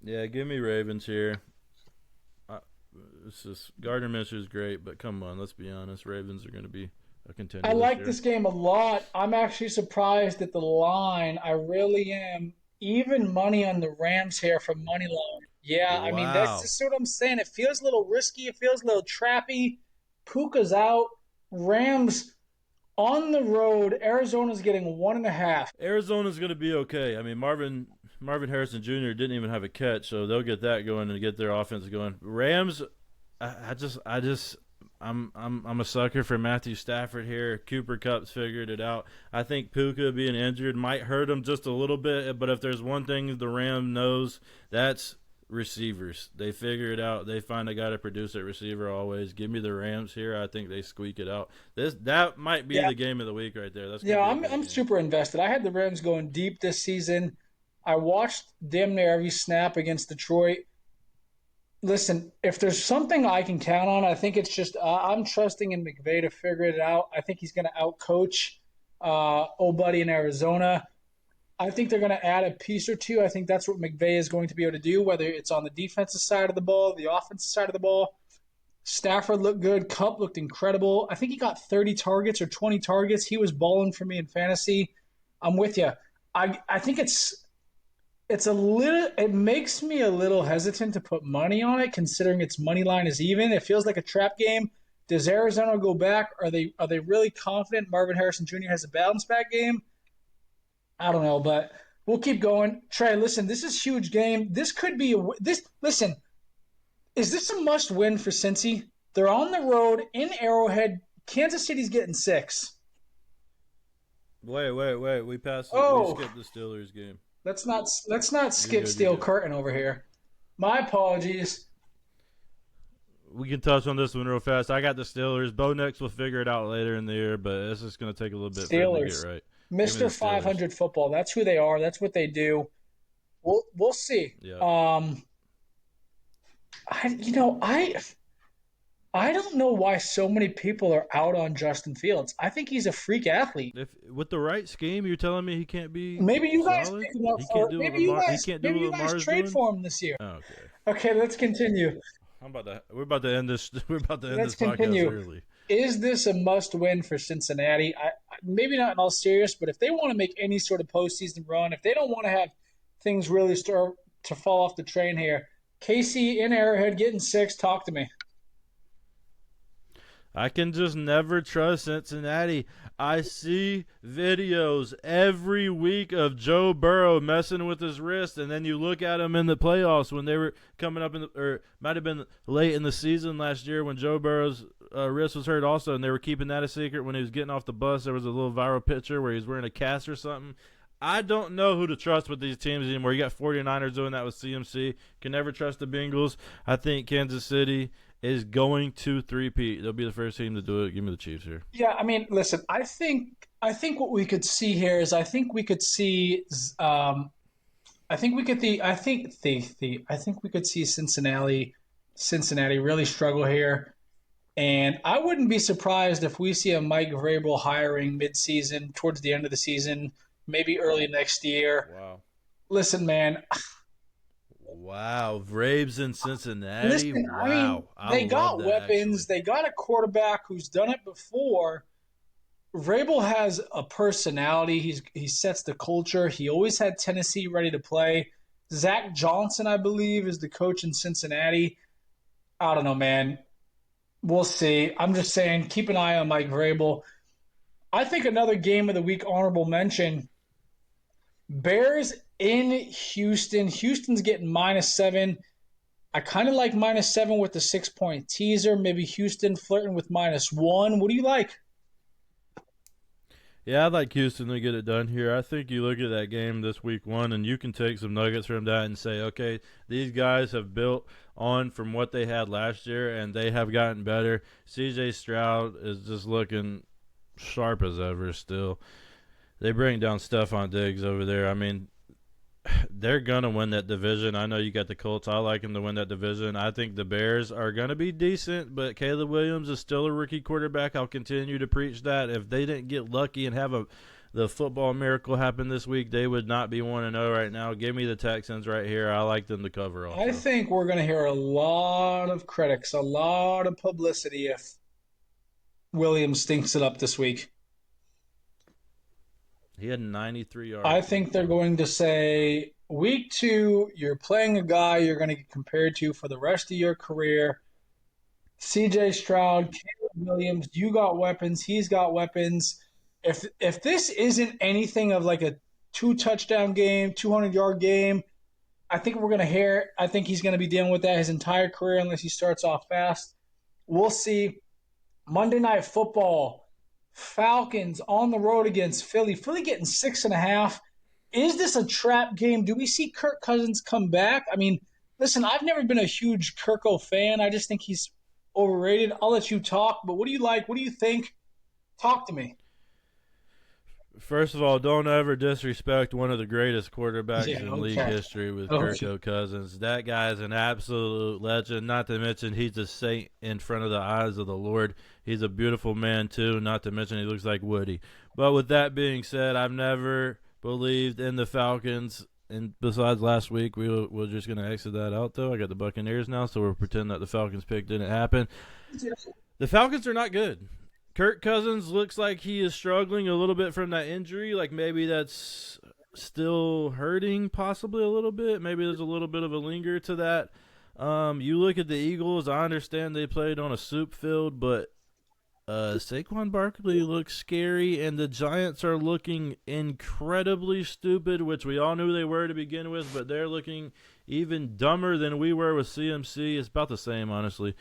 Yeah, give me Ravens here. It's just Gardner Minshew is great, but come on, let's be honest. Ravens are going to be a contender. I like this game a lot. I'm actually surprised at the line. I really am. Even money on the Rams here for money line. Yeah, wow. I mean, that's just what I'm saying. It feels a little risky. It feels a little trappy. Puka's out. Rams on the road. Arizona's getting 1.5. Arizona's going to be okay. I mean, Marvin Marvin Harrison Jr. didn't even have a catch, so they'll get that going and get their offense going. Rams, I'm a sucker for Matthew Stafford here. Cooper Cup's figured it out. I think Puka being injured might hurt him just a little bit, but if there's one thing the Ram knows, that's receivers. They figure it out. They find a guy to produce at receiver always. Give me the Rams here. I think they squeak it out. That might be Yeah, the game of the week right there. That's gonna yeah, be a I'm good I'm game. super invested. I had the Rams going deep this season. I watched damn near every snap against Detroit. Listen, if there's something I can count on, I think it's just I'm trusting in McVay to figure it out. I think he's going to outcoach old buddy in Arizona. I think they're going to add a piece or two. I think that's what McVay is going to be able to do, whether it's on the defensive side of the ball, the offensive side of the ball. Stafford looked good. Cup looked incredible. I think he got 30 targets or 20 targets. He was balling for me in fantasy. I'm with you. I think it's a little it makes me a little hesitant to put money on it considering its money line is even. It feels like a trap game. Does Arizona go back? Are they really confident Marvin Harrison Jr. has a bounce back game? I don't know, but we'll keep going. Trey, listen, this is a huge game. This could be this. Listen, is this a must win for Cincy? They're on the road in Arrowhead. Kansas City's getting 6. Wait. We passed it. We Oh, skipped the Steelers game. let's not You're skip good. You're Steel good. Curtain over here. My apologies. We can touch on this one real fast. I got the Steelers. Bo Nix will figure it out later in the year, but it's just going to take a little bit for him to get Steelers. right. Give me the Mr. Steelers. 500 football. That's who they are. That's what they do. We'll see. Yeah. I don't know why so many people are out on Justin Fields. I think he's a freak athlete. If with the right scheme, you're telling me he can't be Maybe you guys solid. pick him up He for can't do what maybe you Lamar. He guys can't do maybe what you guys Lamar's trade doing. for him this year. Oh, okay. Okay, let's continue. We're about to end this. We're about to end Let's this podcast continue. early. Is this a must-win for Cincinnati? Maybe not in all serious, but if they want to make any sort of postseason run, if they don't want to have things really start to fall off the train here, Casey in Arrowhead getting 6. Talk to me. I can just never trust Cincinnati. I see videos every week of Joe Burrow messing with his wrist, and then you look at him in the playoffs when they were coming up or might have been late in the season last year when Joe Burrow's wrist was hurt also, and they were keeping that a secret. When he was getting off the bus, there was a little viral picture where he was wearing a cast or something. I don't know who to trust with these teams anymore. You got 49ers doing that with CMC. Can never trust the Bengals. I think Kansas City is going to three-peat. They'll be the first team to do it. Give me the Chiefs here. Yeah, I mean, listen, I think what we could see here is I think we could see I think we could I think we could see Cincinnati really struggle here. And I wouldn't be surprised if we see a Mike Vrabel hiring midseason, towards the end of the season, maybe early next year. Wow. Listen, man, Wow. Braves in Cincinnati. listen, I mean, Wow. I they love got that, weapons. actually. They got a quarterback who's done it before. Vrabel has a personality. He sets the culture. He always had Tennessee ready to play. Zach Johnson, I believe, is the coach in Cincinnati. I don't know, man. We'll see. I'm just saying, keep an eye on Mike Vrabel. I think another game of the week honorable mention. Bears in Houston. Houston's getting -7. I kind of like -7 with the 6-point teaser. Maybe Houston flirting with -1. What do you like? Yeah, I'd like Houston to get it done here. I think you look at that game this week 1, and you can take some nuggets from that and say, okay, these guys have built on from what they had last year, and they have gotten better. C.J. Stroud is just looking sharp as ever still. They bring down Stephon Diggs over there. I mean, they're going to win that division. I know you got the Colts. I like them to win that division. I think the Bears are going to be decent, but Caleb Williams is still a rookie quarterback. I'll continue to preach that. If they didn't get lucky and have the football miracle happen this week, they would not be 1-0 right now. Give me the Texans right here. I like them to cover also. I think we're going to hear a lot of critics, a lot of publicity if Williams stinks it up this week. He had 93 yards. I think they're going to say, week 2, you're playing a guy you're going to get compared to for the rest of your career. CJ Stroud, Caleb Williams, you got weapons, he's got weapons. If this isn't anything of like a 2-touchdown game, 200-yard game. I think we're going to hear. I think he's going to be dealing with that his entire career unless he starts off fast. We'll see. Monday Night Football, Falcons on the road against Philly. Philly getting 6.5. Is this a trap game? Do we see Kirk Cousins come back? I mean, listen, I've never been a huge Kirko fan. I just think he's overrated. I'll let you talk, but what do you like? What do you think? Talk to me. First of all, don't ever disrespect one of the greatest quarterbacks Yeah, in league okay. history with Okay. Kirk Cousins. That guy is an absolute legend, not to mention he's a saint in front of the eyes of the Lord. He's a beautiful man, too, not to mention he looks like Woody. But with that being said, I've never believed in the Falcons. And besides last week, we're just going to exit that out, though. I got the Buccaneers now, so we're pretending that the Falcons pick didn't happen. The Falcons are not good. Kirk Cousins looks like he is struggling a little bit from that injury. Like maybe that's still hurting possibly a little bit. Maybe there's a little bit of a linger to that. You look at the Eagles. I understand they played on a soup field, but Saquon Barkley looks scary, and the Giants are looking incredibly stupid, which we all knew they were to begin with, but they're looking even dumber than we were with CMC. It's about the same, honestly.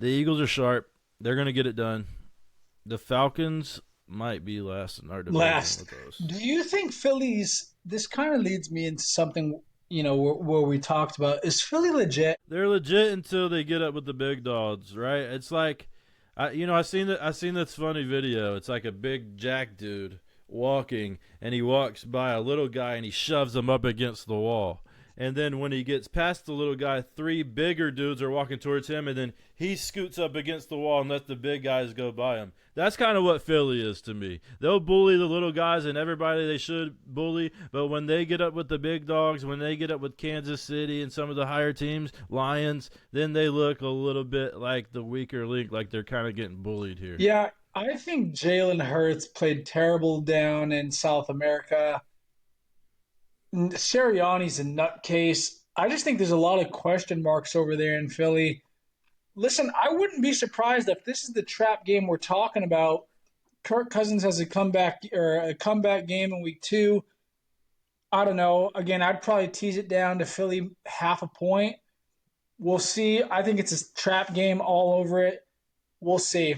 The Eagles are sharp. They're going to get it done. The Falcons might be last in our division. Last. Do you think Philly's – this kind of leads me into something, where we talked about. Is Philly legit? They're legit until they get up with the big dogs, right? It's like I seen this funny video. It's like a big jack dude walking, and he walks by a little guy, and he shoves him up against the wall. And then when he gets past the little guy, 3 bigger dudes are walking towards him, and then he scoots up against the wall and lets the big guys go by him. That's kind of what Philly is to me. They'll bully the little guys and everybody they should bully, but when they get up with the big dogs, when they get up with Kansas City and some of the higher teams, Lions, then they look a little bit like the weaker link, like they're kind of getting bullied here. Yeah, I think Jalen Hurts played terrible down in South America. Sirianni's a nutcase. I just think there's a lot of question marks over there in Philly. Listen, I wouldn't be surprised if this is the trap game we're talking about. Kirk Cousins has a comeback game in week 2. I don't know. Again, I'd probably tease it down to Philly half a point. We'll see. I think it's a trap game all over it. We'll see.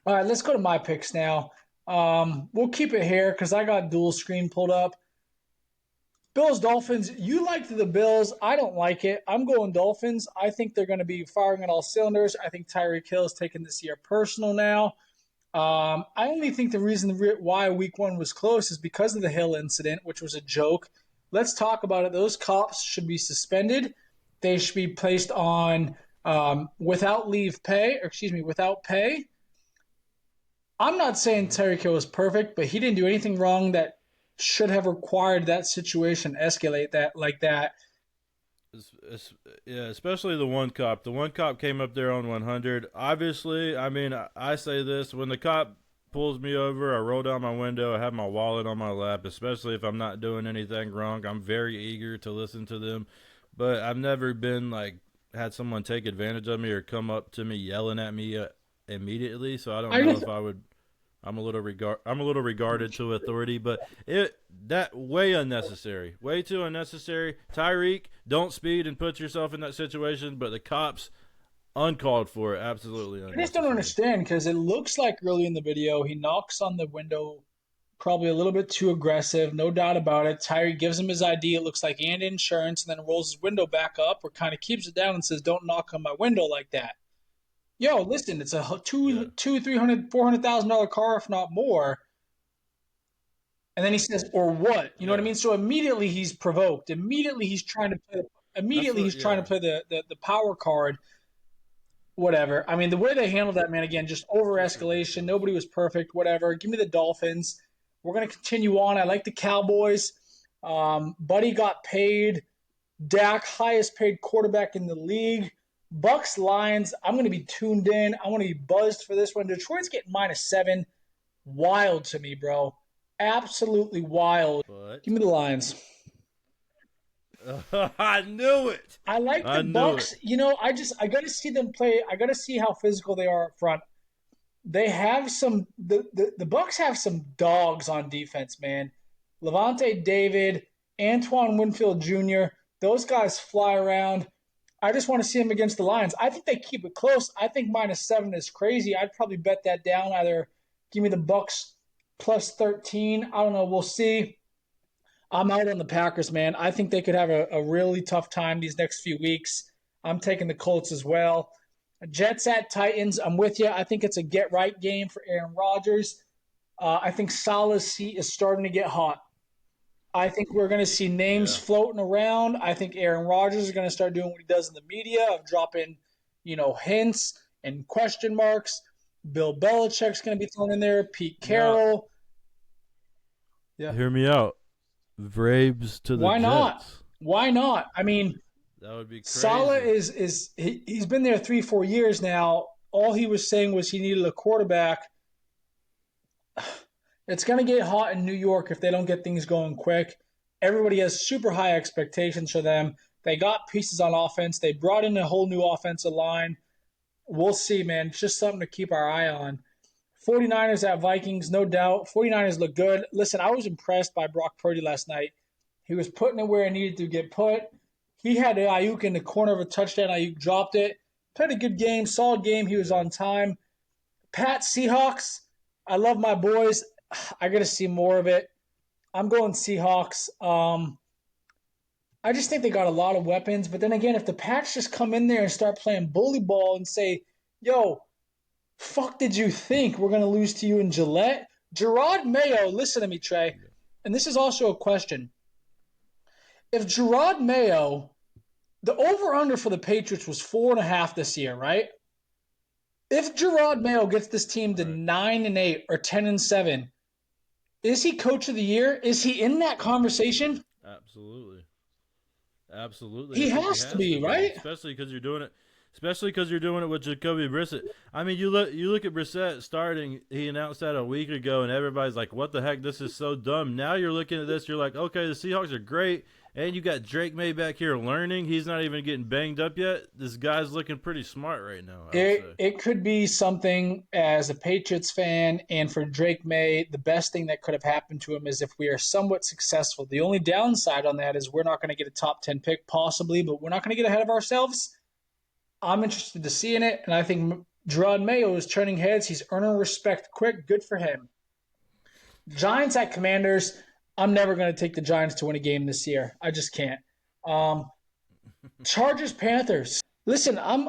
All right, let's go to my picks now. We'll keep it here because I got dual screen pulled up. Bills, Dolphins. You liked the Bills. I don't like it. I'm going Dolphins. I think they're going to be firing on all cylinders. I think Tyreek Hill is taking this year personal now. I only think the reason why week 1 was close is because of the Hill incident, which was a joke. Let's talk about it. Those cops should be suspended. They should be placed on without pay. I'm not saying Tyreek Hill was perfect, but he didn't do anything wrong that should have required that situation escalate that like that. Yeah, especially the one cop. The one cop came up there on 100. Obviously, I mean, I say this. When the cop pulls me over, I roll down my window, I have my wallet on my lap, especially if I'm not doing anything wrong. I'm very eager to listen to them. But I've never been, had someone take advantage of me or come up to me yelling at me immediately. So I don't know if I would. I'm a little regarded to authority, but that way unnecessary, way too unnecessary. Tyreek, don't speed and put yourself in that situation, but the cops uncalled for, absolutely unnecessary. I just don't understand because it looks like early in the video he knocks on the window, probably a little bit too aggressive, no doubt about it. Tyreek gives him his ID, it looks like, and insurance, and then rolls his window back up or kind of keeps it down and says, "Don't knock on my window like that." Yo, listen, it's a $300,000-$400,000 car, if not more. And then he says, "Or what?" You know what I mean? So immediately he's provoked. Immediately he's trying to play. Trying to play the power card. Whatever. I mean, the way they handled that, man, again, just over escalation. Nobody was perfect. Whatever. Give me the Dolphins. We're gonna continue on. I like the Cowboys. Buddy got paid. Dak, highest paid quarterback in the league. Bucks, Lions, I'm going to be tuned in. I want to be buzzed for this one. Detroit's getting -7. Wild to me, bro. Absolutely wild. But Give me the Lions. I knew it. I like the Bucks. I got to see them play. I got to see how physical they are up front. They have the Bucks have some dogs on defense, man. Levante David, Antoine Winfield Jr., those guys fly around. I just want to see them against the Lions. I think they keep it close. I think -7 is crazy. I'd probably bet that down. Either give me the Bucks plus 13. I don't know. We'll see. I'm out on the Packers, man. I think they could have a really tough time these next few weeks. I'm taking the Colts as well. Jets at Titans. I'm with you. I think it's a get right game for Aaron Rodgers. I think Salah's seat is starting to get hot. I think we're going to see names Yeah. floating around. I think Aaron Rodgers is going to start doing what he does in the media of dropping, hints and question marks. Bill Belichick's going to be thrown in there. Pete Now, Carroll. Yeah. hear me out. Vrabes to the Why not? Jets. Why not? I mean, That would be Salah crazy. he's been there 3-4 years now. All he was saying was he needed a quarterback. It's going to get hot in New York if they don't get things going quick. Everybody has super high expectations for them. They got pieces on offense. They brought in a whole new offensive line. We'll see, man. It's just something to keep our eye on. 49ers at Vikings, no doubt. 49ers look good. Listen, I was impressed by Brock Purdy last night. He was putting it where it needed to get put. He had Ayuk in the corner of a touchdown. Ayuk dropped it. Played a good game, solid game. He was on time. Pat Seahawks, I love my boys. I got to see more of it. I'm going Seahawks. I just think they got a lot of weapons. But then again, if the Pats just come in there and start playing bully ball and say, yo, fuck did you think we're going to lose to you in Gillette? Gerard Mayo, listen to me, Trey. And this is also a question. If Gerard Mayo, the over under for the Patriots was 4.5 this year, right? If Gerard Mayo gets this team to Right. 9-8 or 10-7, is he coach of the year? Is he in that conversation? Absolutely. Absolutely. I He think he has to has to be, be, right? especially because you're doing it. Especially because you're doing it with Jacoby Brissett. I mean, you look at Brissett starting. He announced that a week ago, and everybody's like, "What the heck? This is so dumb." Now you're looking at this. You're like, "Okay, the Seahawks are great, and you got Drake May back here learning. He's not even getting banged up yet. This guy's looking pretty smart right now. I would say." It could be something as a Patriots fan, and for Drake May, the best thing that could have happened to him is if we are somewhat successful. The only downside on that is we're not going to get a top 10 pick, possibly, but we're not going to get ahead of ourselves. I'm interested to see in it, and I think Gerard Mayo is turning heads. He's earning respect quick. Good for him. Giants at Commanders. I'm never going to take the Giants to win a game this year. I just can't. Um, Chargers Panthers. Listen, I'm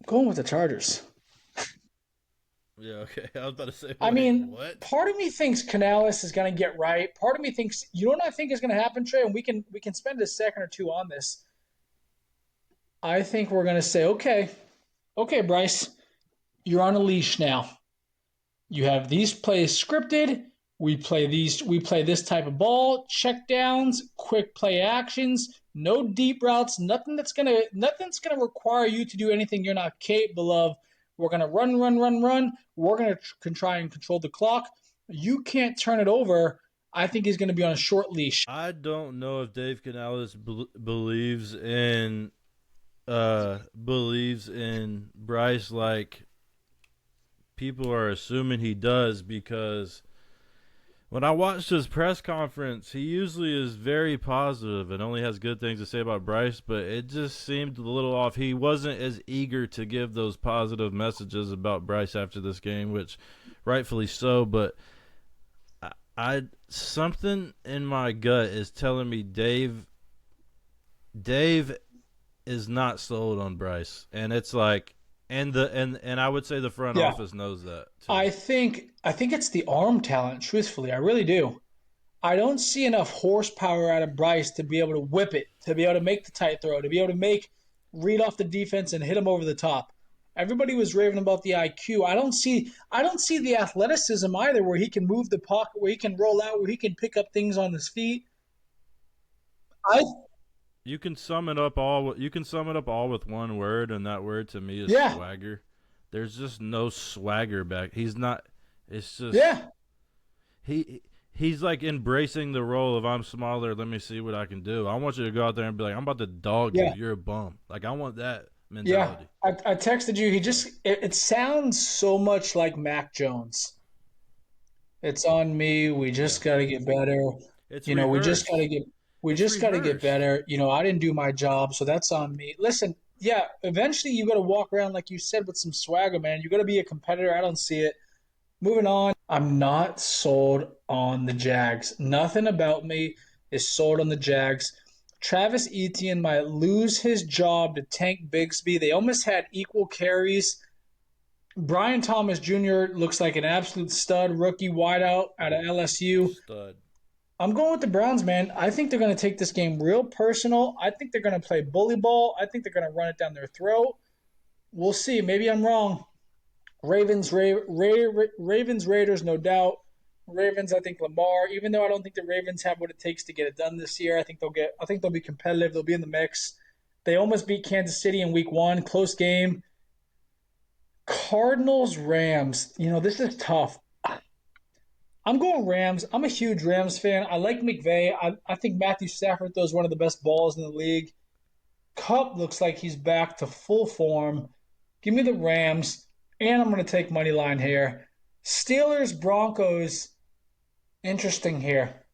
going with the Chargers. Yeah. Okay. I was about to say, I wait, mean, what? part of me thinks Canales is going to get right. Part of me thinks, you know what I think is going to happen, Trey, and we can spend a second or two on this. I think we're going to say, okay, Bryce, you're on a leash now. You have these plays scripted. We play this type of ball, check downs, quick play actions, no deep routes, nothing's gonna require you to do anything you're not capable of. We're gonna run, run, run, run. We're gonna try and control the clock. You can't turn it over. I think he's gonna be on a short leash. I don't know if Dave Canales believes in Bryce like people are assuming he does, because when I watched his press conference, he usually is very positive and only has good things to say about Bryce, but it just seemed a little off. He wasn't as eager to give those positive messages about Bryce after this game, which rightfully so, but I something in my gut is telling me Dave is not sold on Bryce, and it's like, and I would say the front Yeah, office knows that too. I think it's the arm talent. Truthfully, I really do. I don't see enough horsepower out of Bryce to be able to whip it, to be able to make the tight throw, to be able to read off the defense and hit him over the top. Everybody was raving about the IQ. I don't see the athleticism either, where he can move the pocket, where he can roll out, where he can pick up things on his feet. I You can sum it up all with one word, and that word to me is Yeah, swagger. There's just no swagger back. He's not. It's just yeah, he's like embracing the role of, I'm smaller. Let me see what I can do. I want you to go out there and be like, I'm about to dog you. yeah, You're a bum. Like, I want that yeah. mentality. I texted you. It sounds so much like Mac Jones. It's on me. We Yeah, just got to get better. it's You know, we just got to rehearsed. get we It's just got to get rehearsed. better. You know, I didn't do my job, so that's on me. Listen, yeah, eventually you got to walk around like you said with some swagger, man. You got to be a competitor. I don't see it. Moving on. I'm not sold on the Jags. Nothing about me is sold on the Jags. Travis Etienne might lose his job to Tank Bigsby. They almost had equal carries. Brian Thomas Jr. looks like an absolute stud rookie wideout out of LSU. Stud. I'm going with the Browns, man. I think they're going to take this game real personal. I think they're going to play bully ball. I think they're going to run it down their throat. We'll see. Maybe I'm wrong. Ravens, Raiders, no doubt. Ravens, I think Lamar. Even though I don't think the Ravens have what it takes to get it done this year, I think they'll get. I think they'll be competitive. They'll be in the mix. They almost beat Kansas City in Week 1, close game. Cardinals, Rams. You know this is tough. I'm going Rams. I'm a huge Rams fan. I like McVay. I think Matthew Stafford throws one of the best balls in the league. Cup looks like he's back to full form. Give me the Rams, and I'm going to take money line here. Steelers, Broncos. Interesting here.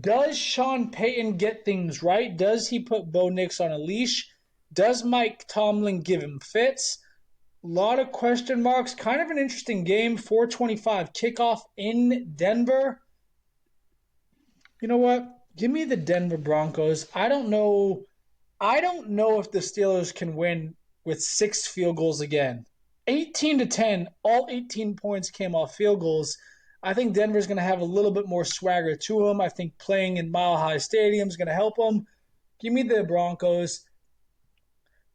Does Sean Payton get things right? Does he put Bo Nix on a leash? Does Mike Tomlin give him fits? A lot of question marks. Kind of an interesting game. 4:25 kickoff in Denver. You know what? Give me the Denver Broncos. I don't know. I don't know if the Steelers can win with 6 field goals again. 18-10, all 18 points came off field goals. I think Denver's going to have a little bit more swagger to them. I think playing in Mile High Stadium is going to help them. Give me the Broncos.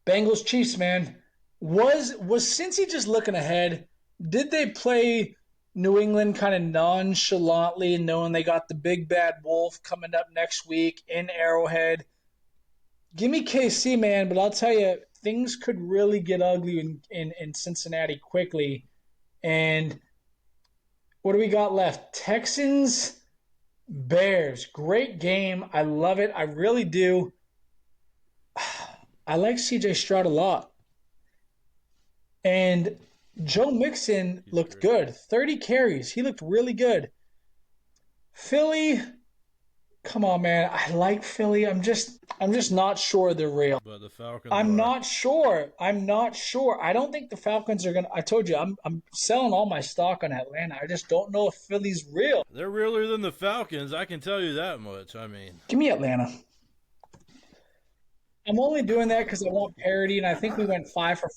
Bengals Chiefs, man. Was Cincy just looking ahead? Did they play New England kind of nonchalantly, knowing they got the big bad wolf coming up next week in Arrowhead? Give me KC, man, but I'll tell you, things could really get ugly in Cincinnati quickly. And what do we got left? Texans, Bears. Great game. I love it. I really do. I like CJ Stroud a lot. And Joe Mixon He's looked great. good. 30 carries. He looked really good. Philly, come on, man. I like Philly. I'm just not sure they're real. But the Falcons I'm are. not sure. I'm not sure. I don't think the Falcons are gonna. I told you, I'm selling all my stock on Atlanta. I just don't know if Philly's real. They're realer than the Falcons. I can tell you that much. I mean, Give me Atlanta. I'm only doing that because I want parity, and I think we went 5 for.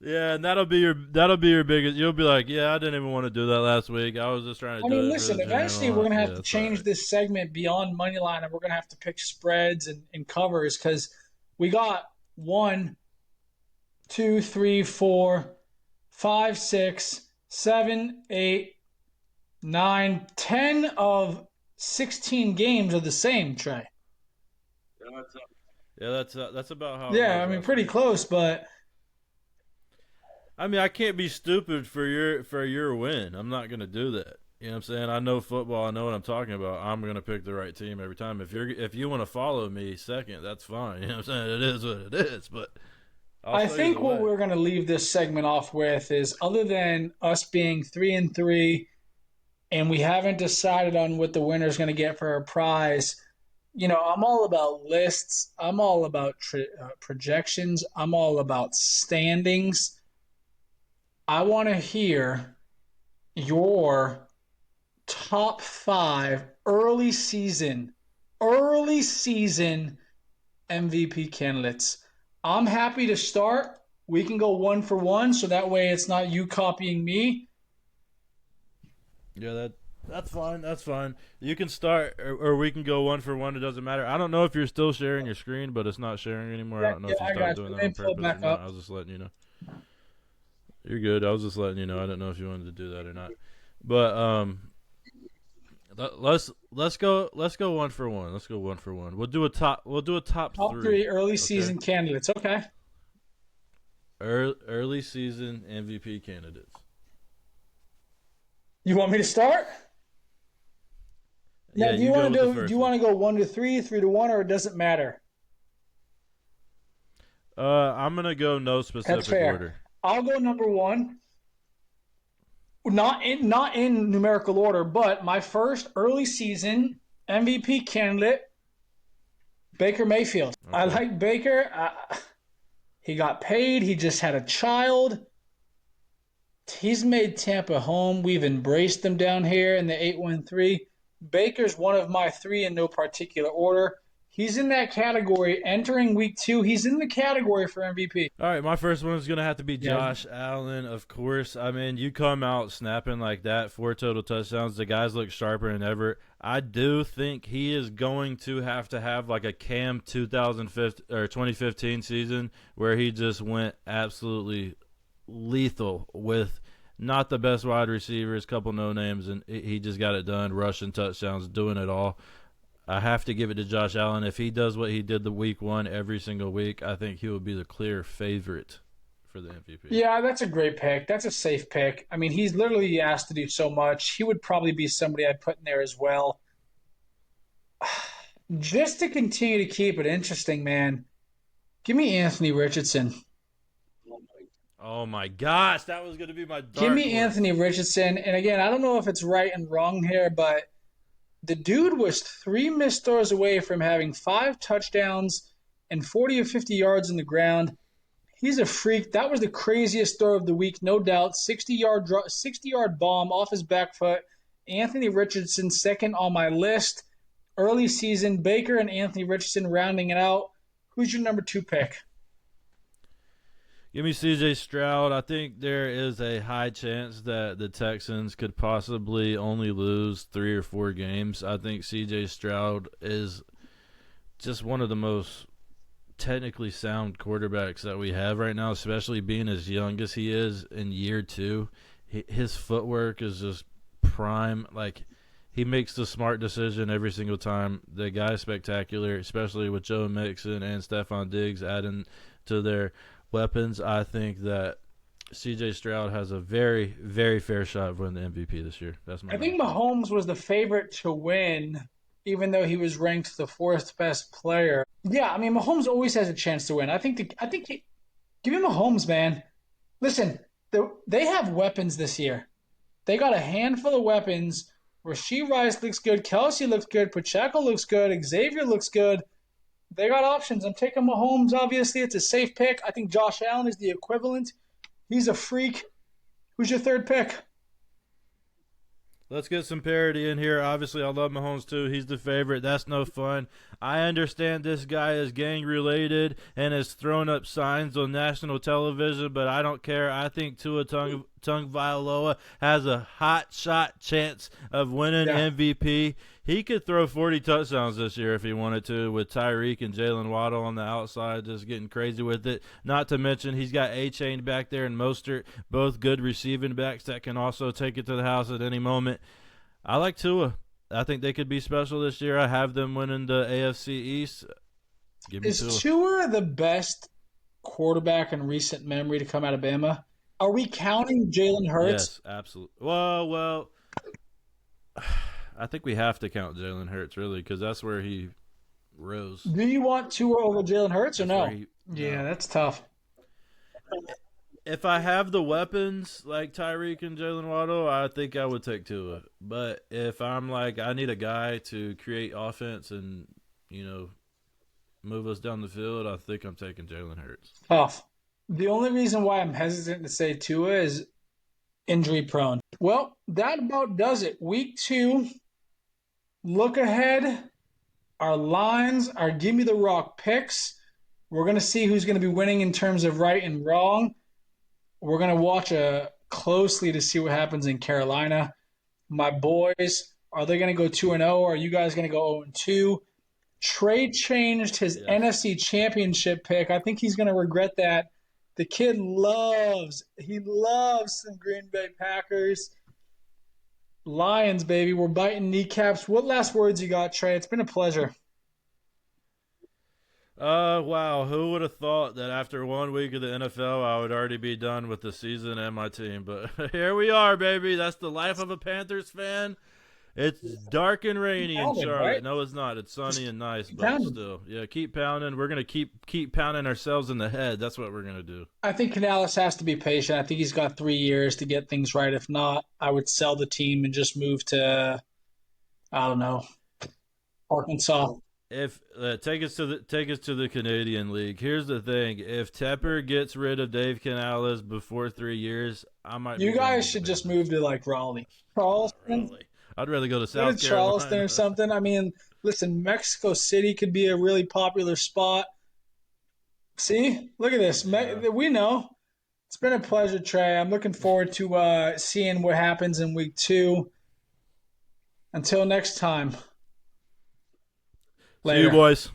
yeah, and that'll be your biggest. You'll be like, yeah, I didn't even want to do that last week. I was just trying to I mean, do it for the listen. Eventually, we're channel. gonna have Yeah, to that's all change right. this segment beyond money line, and we're gonna have to pick spreads and covers because we got 1, 2, 3, 4, 5, 6, 7, 8, 9, 10 of 16 games are the same. Trey. Yeah, that's about how it Yeah, was I mean, last pretty week. close, but I mean, I can't be stupid for your win. I'm not gonna do that. You know what I'm saying? I know football. I know what I'm talking about. I'm gonna pick the right team every time. If you want to follow me second, that's fine. You know what I'm saying? It is what it is. But I'll I show you think the what way. we're going to leave this segment off with is other than us being 3-3 and we haven't decided on what the winner is going to get for a prize. You know, I'm all about lists. I'm all about projections. I'm all about standings. I want to hear your top 5 early season MVP candidates. I'm happy to start. We can go 1 for 1, so that way it's not you copying me. Yeah, that's fine. That's fine. You can start, or we can go 1 for 1. It doesn't matter. I don't know if you're still sharing your screen, but it's not sharing anymore. I Yeah, don't know yeah, if you I stopped got doing you. that Let on me pull it purpose or back not. up. I was just letting you know. You're good. I was just letting you know. I didn't know if you wanted to do that or not. But let's go 1 for 1. Let's go 1 for 1. We'll do a top Top three. 3 early Okay. season candidates. Okay. Early season MVP candidates. You want me to start? Now, Yeah, do you you go want to with the do? Do first you one. want to go 1 to 3, 3 to 1, or it doesn't matter? I'm gonna go no That's specific fair. order. I'll go number 1. not in numerical order, but my first early season MVP candidate, Baker Mayfield. I Okay. like Baker. He got paid. He just had a child. He's made Tampa home. We've embraced them down here in the 813. Baker's one of my three in no particular order. He's in that category. Entering week 2, he's in the category for MVP. All right, my first one is going to have to be Yeah. Josh Allen, of course. I mean, you come out snapping like that, 4 total touchdowns. The guys look sharper than ever. I do think he is going to have like a Cam 2015 season where he just went absolutely lethal with not the best wide receivers, couple no names, and he just got it done, rushing touchdowns, doing it all. I have to give it to Josh Allen. If he does what he did the week 1 every single week, I think he will be the clear favorite for the MVP. Yeah, that's a great pick. That's a safe pick. I mean, he's literally asked to do so much. He would probably be somebody I'd put in there as well. Just to continue to keep it interesting, man, give me Anthony Richardson. Oh my gosh, that was going to be my dark Give me horse. Anthony Richardson. And again, I don't know if it's right and wrong here, but the dude was 3 missed throws away from having 5 touchdowns and 40 or 50 yards in the ground. He's a freak. That was the craziest throw of the week, no doubt. 60-yard bomb off his back foot. Anthony Richardson second on my list. Early season, Baker and Anthony Richardson rounding it out. Who's your number 2 pick? Give me C.J. Stroud. I think there is a high chance that the Texans could possibly only lose 3 or 4 games. I think C.J. Stroud is just one of the most technically sound quarterbacks that we have right now, especially being as young as he is in year 2. His footwork is just prime. Like, he makes the smart decision every single time. The guy's spectacular, especially with Joe Mixon and Stephon Diggs adding to their weapons. I think that C.J. Stroud has a very, very fair shot of winning the MVP this year. That's my I think Mahomes was the favorite to win, even though he was ranked the 4th best player. Yeah, I mean, Mahomes always has a chance to win. Give me Mahomes, man. Listen, they have weapons this year. They got a handful of weapons. Rashee Rice looks good. Kelsey looks good. Pacheco looks good. Xavier looks good. They got options. I'm taking Mahomes, obviously. It's a safe pick. I think Josh Allen is the equivalent. He's a freak. Who's your 3rd pick? Let's get some parity in here. Obviously, I love Mahomes too. He's the favorite. That's no fun. I understand this guy is gang related and has thrown up signs on national television, but I don't care. I think Tua Tagovailoa has a hot shot chance of winning MVP. He could throw 40 touchdowns this year if he wanted to, with Tyreek and Jalen Waddle on the outside just getting crazy with it. Not to mention he's got A-Chain back there and Mostert, both good receiving backs that can also take it to the house at any moment. I like Tua. I think they could be special this year. I have them winning the AFC East. Give me Tua. Is Tua the best quarterback in recent memory to come out of Bama? Are we counting Jalen Hurts? Yes, absolutely. Well, I think we have to count Jalen Hurts, really, because that's where he rose. Do you want Tua over Jalen Hurts or no? Yeah, that's tough. If I have the weapons like Tyreek and Jalen Waddle, I think I would take Tua. But if I'm like, I need a guy to create offense and, move us down the field, I think I'm taking Jalen Hurts. Tough. The only reason why I'm hesitant to say Tua is injury prone. Well, that about does it. Week 2, look ahead. Our lines, our Give Me the Rock picks. We're going to see who's going to be winning in terms of right and wrong. We're going to watch closely to see what happens in Carolina. My boys, are they going to go 2-0 or are you guys going to go 0-2? Trey changed his NFC Championship pick. I think he's going to regret that. The kid loves some Green Bay Packers. Lions, baby. We're biting kneecaps. What last words you got, Trey? It's been a pleasure. Wow. Who would have thought that after 1 week of the NFL, I would already be done with the season and my team? But here we are, baby. That's the life of a Panthers fan. It's dark and rainy in Pounding, Charlotte. right? No, it's not. It's sunny and nice, Keep but pounding. still, yeah. Keep pounding. We're gonna keep pounding ourselves in the head. That's what we're gonna do. I think Canales has to be patient. I think he's got 3 years to get things right. If not, I would sell the team and just move to, I don't know, Arkansas. If take us to the Canadian League. Here's the thing: if Tepper gets rid of Dave Canales before 3 years, I might You be done guys with the should just business. move to like Raleigh, Not Charleston. really. I'd rather go to Go to South Charleston Carolina. or something. I mean, listen, Mexico City could be a really popular spot. See, look at this. Yeah. We know. It's been a pleasure, Trey. I'm looking forward to seeing what happens in week 2. Until next time, See you, later. boys.